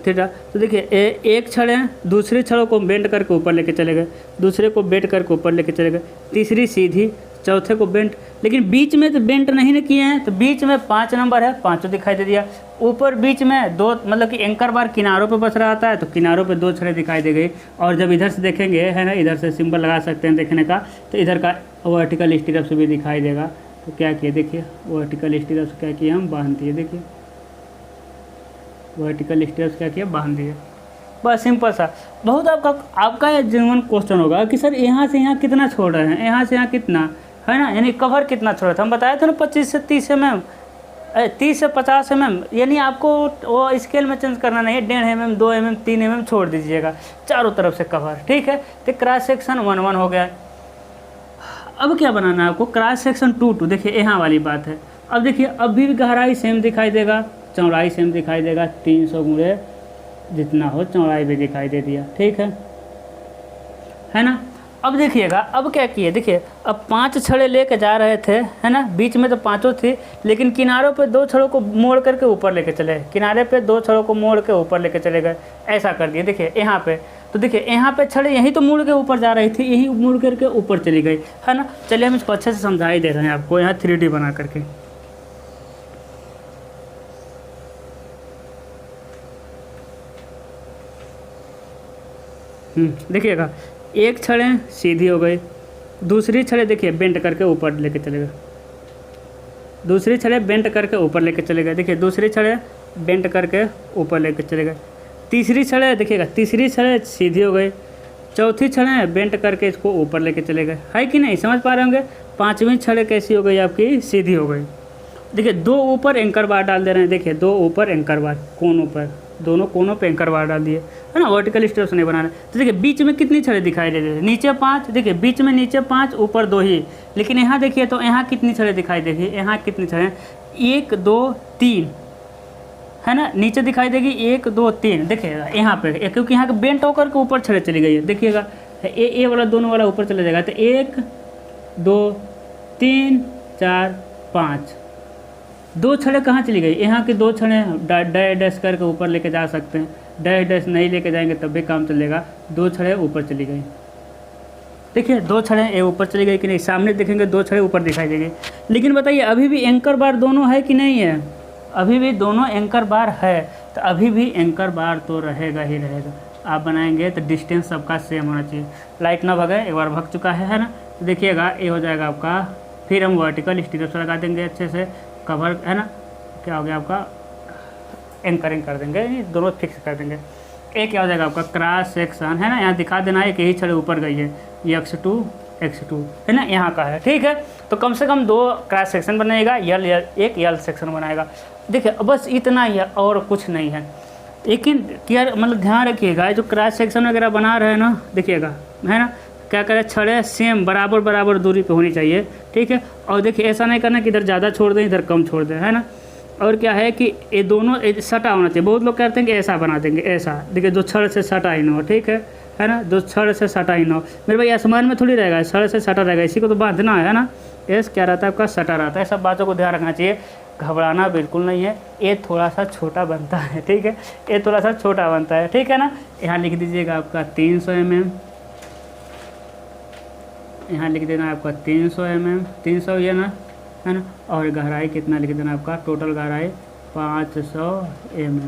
ठीक है, तो देखिए एक छड़ है, दूसरी छड़ों को बेंट करके ऊपर लेके चले गए, दूसरे को बेंट करके ऊपर लेके चले गए, तीसरी सीधी, चौथे को बेंट। लेकिन बीच में तो बेंट नहीं न किए हैं, तो बीच में 5 नंबर है, पाँचों दिखाई दे दिया। ऊपर बीच में 2, मतलब कि एंकर बार किनारों पे बस रहा है, तो किनारों पे 2 छड़ें दिखाई दे गई। और जब इधर से देखेंगे, है ना, इधर से सिंबल लगा सकते हैं देखने का, तो इधर का वर्टिकल स्टीरअप से भी दिखाई देगा। तो क्या किए, देखिए वर्टिकल स्टीरअप से क्या किए, हम बांध दिए, देखिए वर्टिकल स्टेप्स क्या किया, बांध दिए, बस सिंपल सा। बहुत आपका ये जेन्युइन क्वेश्चन होगा कि सर यहाँ से यहाँ कितना छोड़ रहे हैं, यहाँ से यहाँ कितना, है ना, यानी कवर कितना छोड़ा था। हम बताए थे ना 25 से 30 mm, 30 से 50 mm, यानी आपको वो स्केल में चेंज करना नहीं है, 1.5 mm, 2 mm, 3 mm छोड़ दीजिएगा चारों तरफ से कवर, ठीक है। तो क्रॉस सेक्शन 1 हो गया। अब क्या बनाना है आपको, क्रॉस सेक्शन 2। देखिए यहाँ वाली बात है। अब देखिए अब भी गहराई सेम दिखाई देगा, चौड़ाई सेम दिखाई देगा, 300 गुणे जितना हो चौड़ाई भी दिखाई दे दिया, ठीक है ना। अब देखिएगा अब क्या किए, देखिए अब 5 छड़ें लेके जा रहे थे, है ना, बीच में तो पाँचों थी, लेकिन किनारों पे 2 छड़ों को मोड़ करके ऊपर लेके चले, किनारे पे 2 छड़ों को मोड़ के ऊपर लेके चले गए, ऐसा कर दिए। देखिए यहाँ पे, तो देखिए यहाँ पे छड़ें यही तो मुड़ के ऊपर जा रही थी, यही मुड़ करके ऊपर चली गई, है ना। चलिए हम इसको अच्छे से समझा ही दे रहे हैं आपको यहाँ 3D बना करके। देखिएगा एक छड़ें सीधी हो गई, दूसरी छड़ें देखिए बेंट करके ऊपर लेके चले गए, दूसरी छड़ें बेंट करके ऊपर लेके चले गए, देखिए दूसरी छड़ें बेंट करके ऊपर लेके चले गए, तीसरी छड़ें देखिएगा, तीसरी छड़ें सीधी हो गई, चौथी छड़ें बेंट करके इसको ऊपर लेके चले गए, है कि नहीं, समझ पा रहे होंगे। पाँचवीं छड़ें कैसी हो गई आपकी, सीधी हो गई। देखिए 2 ऊपर एंकर बार डाल दे रहे हैं, देखिए 2 ऊपर एंकर बार, कोनों पर, दोनों कोनों पे एंकर बार डाल दिए, है ना, वर्टिकल स्टेप्स नहीं बनाना। तो देखिए बीच में कितनी छड़ें दिखाई दे रही है, नीचे 5, देखिए बीच में नीचे 5 ऊपर 2 ही, लेकिन यहाँ देखिए तो यहाँ कितनी छड़ें दिखाई देगी, यहाँ कितनी छड़ें, 1 2 3 है ना, नीचे दिखाई देगी 1 2 3, देखिएगा यहाँ पे, क्योंकि यहाँ का बेंट होकर के ऊपर छड़ें चली गई है, देखिएगा ए वाला दोनों वाला ऊपर चला जाएगा, तो 1 2 3 4 5, 2 छड़ें कहाँ चली गई, यहाँ की 2 छड़ें डैश डैश करके ऊपर लेके जा सकते हैं, डैश डैश नहीं लेके जाएंगे तब भी काम चलेगा, 2 छड़ें ऊपर चली गई, देखिए 2 छड़ें ये ऊपर चली गई कि नहीं, सामने देखेंगे 2 छड़ें ऊपर दिखाई देगी। लेकिन बताइए अभी भी एंकर बार दोनों है कि नहीं है, अभी भी दोनों एंकर बार है, तो अभी भी एंकर बार तो रहेगा ही रहेगा। आप बनाएंगे तो डिस्टेंस सबका सेम होना चाहिए, लाइट ना भगे, एक बार भग चुका है ना, तो देखिएगा ये हो जाएगा आपका, फिर हम वर्टिकल स्टीरियप्स लगा देंगे अच्छे से, कवर है ना, क्या हो गया आपका, एंकरिंग कर देंगे, ये दोनों फिक्स कर देंगे। एक क्या हो जाएगा आपका क्रॉस सेक्शन है ना, यहाँ दिखा देना है कि यही छड़े ऊपर गई है, ये x2 है ना, यहाँ का है, ठीक है। तो कम से कम 2 क्रॉस सेक्शन बनाएगा, एक यल सेक्शन बनाएगा, देखिए बस इतना ही है और कुछ नहीं है। लेकिन क्या मतलब ध्यान रखिएगा, जो क्रॉस सेक्शन वगैरह बना रहे हैं ना, देखिएगा है ना, क्या करें, छड़े सेम बराबर दूरी पे होनी चाहिए, ठीक है। और देखिए ऐसा नहीं करना कि इधर ज़्यादा छोड़ दें इधर कम छोड़ दें, है ना। और क्या है कि ये दोनों सटा होना चाहिए, बहुत लोग कहते हैं कि ऐसा बना देंगे, ऐसा देखिए जो छड़ से सटा ही ना हो, ठीक है ना, जो छड़ से सटा ही ना हो। मेरे भाई आसमान में थोड़ी रहेगा, छड़ से सटा रहेगा, इसी को तो बांधना है ना, ऐसा क्या रहता है आपका सटा रहता है। सब बातों को ध्यान रखना चाहिए, घबराना बिल्कुल नहीं है, ये थोड़ा सा छोटा बनता है, ठीक है, ये थोड़ा सा छोटा बनता है, ठीक है ना। यहाँ लिख दीजिएगा आपका 300 mm, यहाँ लिख देना आपका 300 mm, 300 ये ना, है ना। और गहराई कितना लिख देना आपका, टोटल गहराई 500 mm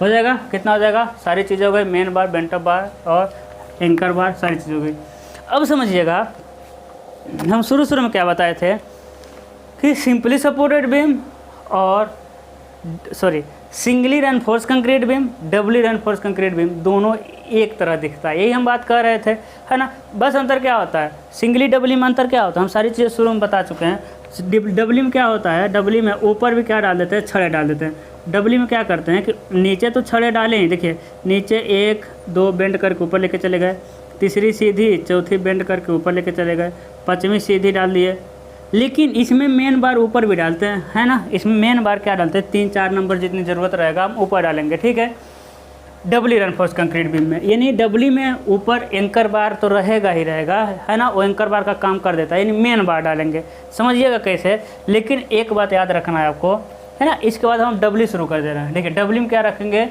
हो जाएगा। कितना हो जाएगा, सारी चीज़ें हो गई, मेन बार, बेंटअप बार और एंकर बार, सारी चीज़ें हो गई। अब समझिएगा हम शुरू में क्या बताए थे कि सिंपली सपोर्टेड बीम और singly reinforce concrete beam, doubly reinforce concrete beam दोनों एक तरह दिखता है, यही हम बात कर रहे थे, है ना। बस अंतर क्या होता है, सिंगली डबली में अंतर क्या होता है, हम सारी चीज़ें शुरू में बता चुके हैं। डबली में क्या होता है, डबली में ऊपर भी क्या डाल देते हैं, छड़े डाल देते हैं। डबली में क्या करते हैं कि नीचे तो छड़े डाले हैं, देखिए नीचे 1 2 बेंड करके ऊपर लेके चले गए, तीसरी सीधी, चौथी बेंड करके ऊपर लेके चले गए, 5वीं सीधी डाल दिए। लेकिन इसमें मेन बार ऊपर भी डालते हैं, है ना, इसमें मेन बार क्या डालते हैं, 3-4 नंबर जितनी ज़रूरत रहेगा हम ऊपर डालेंगे, ठीक है। डबली रेनफोर्स कंक्रीट बीम में, यानी डबली में ऊपर एंकर बार तो रहेगा ही रहेगा, है ना, वो एंकर बार का काम कर देता है, यानी मेन बार डालेंगे, समझिएगा कैसे। लेकिन एक बात याद रखना है आपको, है ना, इसके बाद हम डबली शुरू कर दे रहे हैं। देखिए डबली में क्या रखेंगे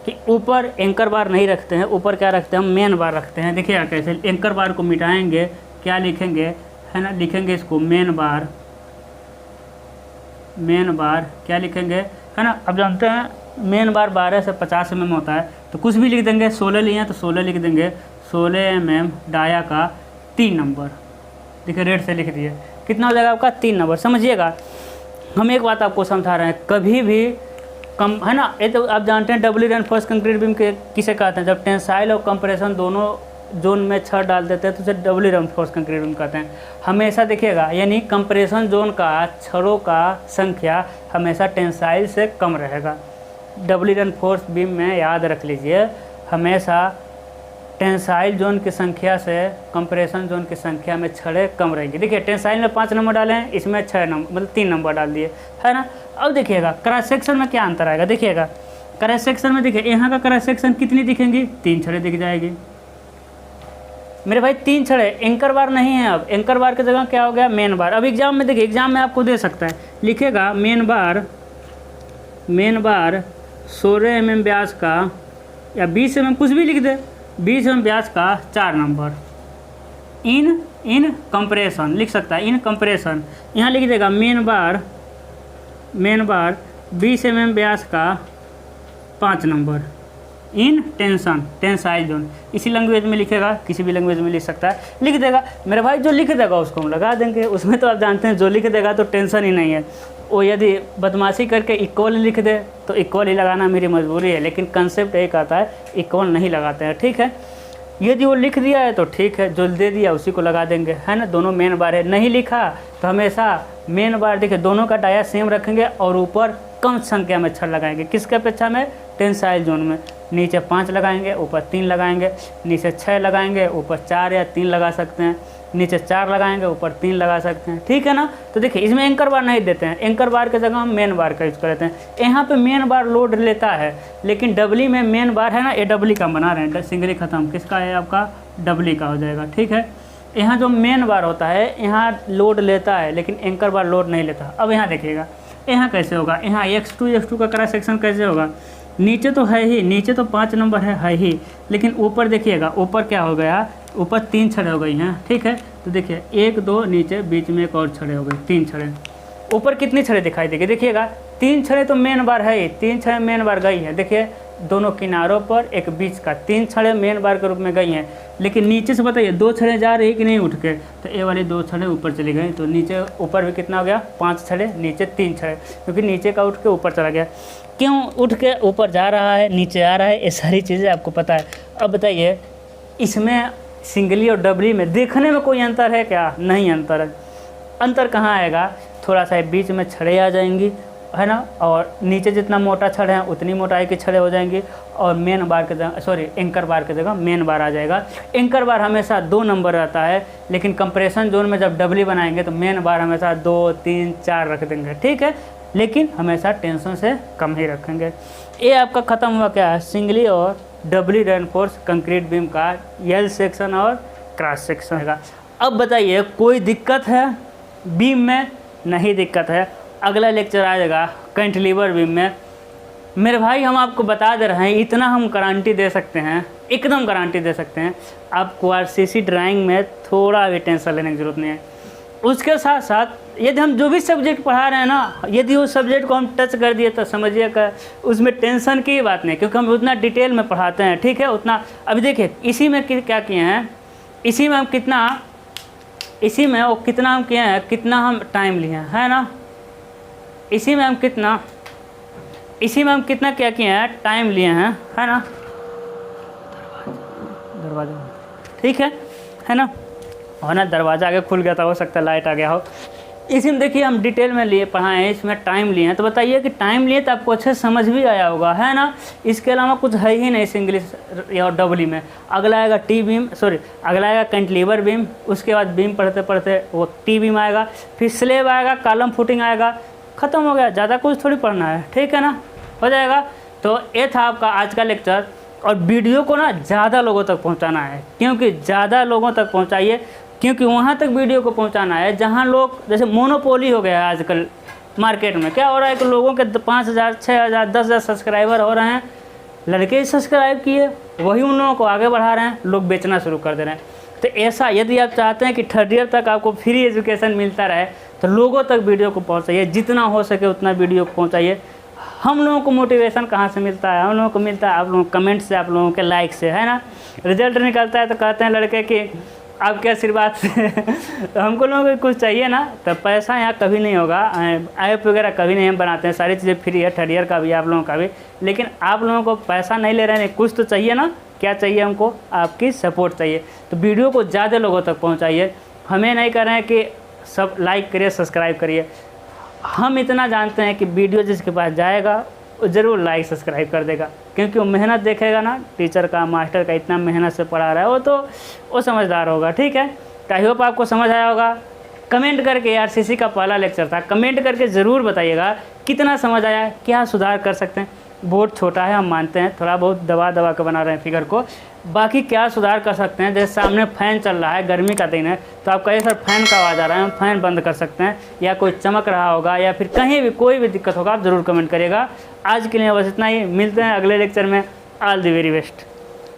कि ऊपर एंकर बार नहीं रखते हैं, ऊपर क्या रखते हैं, हम मेन बार रखते हैं। देखिएगा कैसे, एंकर बार को मिटाएंगे, क्या लिखेंगे, है ना, लिखेंगे इसको मेन बार क्या लिखेंगे, है ना। अब जानते हैं मेन बार 12 से 50 mm होता है, तो कुछ भी लिख देंगे, 16 लिए हैं तो 16 लिख देंगे, 16 mm डाया का 3 नंबर, देखिए रेड से लिख दिए, कितना हो जाएगा आपका 3 नंबर। समझिएगा हम एक बात आपको समझा रहे हैं, कभी भी कम, है ना, ये तो आप जानते हैं डबली रेनफोर्स कंक्रीट बीम के किसे कहते हैं, जब टेंसाइल और कंप्रेशन दोनों जोन में छड़ डाल देते हैं तो उसे डबली रेनफोर्स कंक्रीट बीम कहते हैं। हमेशा देखिएगा, यानी कंप्रेशन जोन का छड़ों का संख्या हमेशा टेंसाइल से कम रहेगा। डबली रेनफोर्स बीम में याद रख लीजिए, हमेशा टेंसाइल जोन की संख्या से कंप्रेशन जोन की संख्या में छड़ें कम रहेंगी। देखिए टेंसाइल में 5 नंबर डाले हैं, इसमें 6 नंबर मतलब 3 नंबर डाल दिए, है ना। अब देखिएगा क्रॉस सेक्शन में क्या अंतर आएगा, देखिएगा क्रॉस सेक्शन में देखिए यहाँ का क्रॉस सेक्शन कितनी दिखेंगी, 3 छड़ें दिख जाएगी मेरे भाई, 3 छड़ें, एंकर बार नहीं है। अब एंकर बार की जगह क्या हो गया, मेन बार। अब एग्जाम में देखिए, एग्जाम में आपको दे सकता है, लिखेगा मेन बार 16 mm व्यास का या 20 mm, कुछ भी लिख दे, 20 mm व्यास का 4 नंबर, इन कंप्रेशन लिख सकता है, इन कंप्रेशन। यहाँ लिख देगा मेन बार 20 mm व्यास का 5 नंबर, इन टेंसाइल जोन। इसी लैंग्वेज में लिखेगा, किसी भी लैंग्वेज में लिख सकता है, लिख देगा मेरे भाई, जो लिख देगा उसको हम लगा देंगे। उसमें तो आप जानते हैं जो लिख देगा तो टेंशन ही नहीं है। वो यदि बदमाशी करके इक्वल लिख दे तो इक्वल ही लगाना मेरी मजबूरी है, लेकिन कंसेप्ट एक आता है, इक्वल नहीं लगाते हैं, ठीक है। यदि वो लिख दिया है तो ठीक है, जो दे दिया उसी को लगा देंगे, है ना। दोनों मेन बार है, नहीं लिखा तो हमेशा मेन बार देखिए दोनों का डाया सेम रखेंगे और ऊपर कम संख्या में छड़ लगाएंगे, किसके अपेक्षा में, टेंसाइल जोन में नीचे 5 लगाएंगे, ऊपर 3 लगाएंगे, नीचे 6 लगाएंगे, ऊपर 4 या 3 लगा सकते हैं, नीचे 4 लगाएंगे, ऊपर 3 लगा सकते हैं, ठीक है ना। तो देखिए इसमें एंकर बार नहीं देते हैं, एंकर बार की जगह हम मेन बार का यूज़ करते हैं। यहाँ पे मेन बार लोड लेता है, लेकिन डबली में मेन बार है ना, ये डबली का बना रहे हैं, सिंगली ख़त्म, किसका है आपका डबली का हो जाएगा, ठीक है। यहाँ जो मेन बार होता है यहाँ लोड लेता है, लेकिन एंकर बार लोड नहीं लेता। अब यहाँ देखिएगा यहाँ कैसे होगा, यहाँ x2 का क्रॉस सेक्शन कैसे होगा, नीचे तो है ही, नीचे तो 5 नंबर है ही, लेकिन ऊपर देखिएगा, ऊपर क्या हो गया, ऊपर 3 छड़े हो गई हैं, ठीक है। तो देखिए 1 2 नीचे, बीच में एक और छड़े हो गए, 3 छड़े। ऊपर कितनी छड़े दिखाई देगी, देखिएगा 3 छड़े तो मेन बार है ही, 3 छड़े मेन बार गई है, देखिए दोनों किनारों पर एक बीच का 3 छड़े मेन बार के रूप में गई हैं। लेकिन नीचे से बताइए 2 छड़े जा रही कि नहीं उठ के, तो ये वाली 2 छड़े ऊपर चली गई, तो नीचे ऊपर भी कितना हो गया 5 छड़े, नीचे 3 छड़े, क्योंकि नीचे का उठ के ऊपर चला गया। क्यों उठ के ऊपर जा रहा है, नीचे आ रहा है, ये सारी चीज़ें आपको पता है। अब बताइए इसमें सिंगली और डबली में देखने में कोई अंतर है क्या, नहीं अंतर है। अंतर कहाँ आएगा, थोड़ा सा बीच में छड़े आ जाएंगी, है ना, और नीचे जितना मोटा छड़ है उतनी मोटाई के छड़े हो जाएंगे, और मेन बार के जगह सॉरी एंकर बार की जगह मेन बार आ जाएगा। एंकर बार हमेशा 2 नंबर रहता है, लेकिन कंप्रेशन जोन में जब डबली बनाएंगे तो मेन बार हमेशा 2 3 4 रख देंगे, ठीक है, लेकिन हमेशा टेंशन से कम ही रखेंगे। ये आपका ख़त्म हुआ क्या है, सिंगली और डबली रेनफोर्स कंक्रीट बीम का यल सेक्शन और क्रॉस सेक्शन का। अब बताइए कोई दिक्कत है बीम में, नहीं दिक्कत है। अगला लेक्चर आएगा कैंटिलीवर बीम में। मेरे भाई हम आपको बता दे रहे हैं, इतना हम गारंटी दे सकते हैं, एकदम गारंटी दे सकते हैं, आपको आरसीसी ड्राइंग में थोड़ा भी टेंशन लेने की ज़रूरत नहीं है। उसके साथ साथ यदि हम जो भी सब्जेक्ट पढ़ा रहे हैं ना, यदि उस सब्जेक्ट को हम टच कर दिए तो समझिए कि उसमें टेंशन की बात नहीं, क्योंकि हम उतना डिटेल में पढ़ाते हैं, ठीक है, उतना। अभी देखिए इसी में क्या किए हैं, इसी में हम कितना हम किए हैं, कितना हम टाइम लिए हैं, है ना, इसी में हम कितना क्या किए हैं, टाइम लिए हैं, है ना, दरवाजा ठीक है ना, और ना दरवाज़ा आगे खुल गया था, हो सकता है लाइट आ गया हो। इसी में देखिए हम डिटेल में लिए पढ़ाए हैं, इसमें टाइम लिए हैं, तो बताइए कि टाइम लिए तो आपको अच्छे समझ भी आया होगा, है ना। इसके अलावा कुछ है ही नहीं सिंगली और डबली में। अगला आएगा अगला आएगा कैंटिलीवर बीम, उसके बाद बीम पढ़ते पढ़ते वो टी बीम आएगा, फिर स्लेब आएगा, कॉलम फुटिंग आएगा, ख़त्म हो गया, ज़्यादा कुछ थोड़ी पढ़ना है, ठीक है ना, हो जाएगा। तो ये था आपका आज का लेक्चर, और वीडियो को ना ज़्यादा लोगों तक पहुंचाना है, क्योंकि ज़्यादा लोगों तक पहुंचाइए, क्योंकि वहाँ तक वीडियो को पहुंचाना है जहाँ लोग, जैसे मोनोपोली हो गया है आजकल मार्केट में। क्या हो रहा है कि लोगों के 5000 6000 10,000 सब्सक्राइबर हो रहे हैं, लड़के सब्सक्राइब किए वही उन लोगों को आगे बढ़ा रहे हैं, लोग बेचना शुरू कर दे रहे हैं। तो ऐसा यदि आप चाहते हैं कि 3rd ईयर तक आपको फ्री एजुकेशन मिलता रहे, तो लोगों तक वीडियो को पहुंचाइए, जितना हो सके उतना वीडियो को पहुंचाइए। हम लोगों को मोटिवेशन कहाँ से मिलता है, हम लोगों को मिलता है आप लोगों के कमेंट से, आप लोगों के लाइक से, है ना। रिजल्ट निकलता है तो कहते हैं लड़के कि आपके आशीर्वाद से तो हमको लोगों को कुछ चाहिए ना, तो पैसा यहाँ कभी नहीं होगा, ऐप वगैरह कभी नहीं हम बनाते हैं, सारी चीज़ें फ्री है, 3rd ईयर का भी आप लोगों का भी, लेकिन आप लोगों को पैसा नहीं ले रहे हैं, कुछ तो चाहिए ना। क्या चाहिए हमको, आपकी सपोर्ट चाहिए। तो वीडियो को ज़्यादा लोगों तक पहुँचाइए, हमें नहीं कर रहे हैं कि सब लाइक करिए सब्सक्राइब करिए, हम इतना जानते हैं कि वीडियो जिसके पास जाएगा वो ज़रूर लाइक सब्सक्राइब कर देगा, क्योंकि वो मेहनत देखेगा ना, टीचर का मास्टर का इतना मेहनत से पढ़ा रहा है, वो समझदार होगा, ठीक है। आई होप आपको समझ आया होगा। कमेंट करके, आरसीसी का पहला लेक्चर था, कमेंट करके ज़रूर बताइएगा कितना समझ आया, क्या सुधार कर सकते हैं। बोर्ड छोटा है हम मानते हैं, थोड़ा बहुत दबा के बना रहे हैं फिगर को, बाकी क्या सुधार कर सकते हैं। जैसे सामने फ़ैन चल रहा है, गर्मी का दिन है, तो आप कहिए सर फ़ैन का आवाज़ आ रहा है, हम फ़ैन बंद कर सकते हैं, या कोई चमक रहा होगा, या फिर कहीं भी कोई भी दिक्कत होगा आप ज़रूर कमेंट करिएगा। आज के लिए बस इतना ही, मिलते हैं अगले लेक्चर में। All the very best.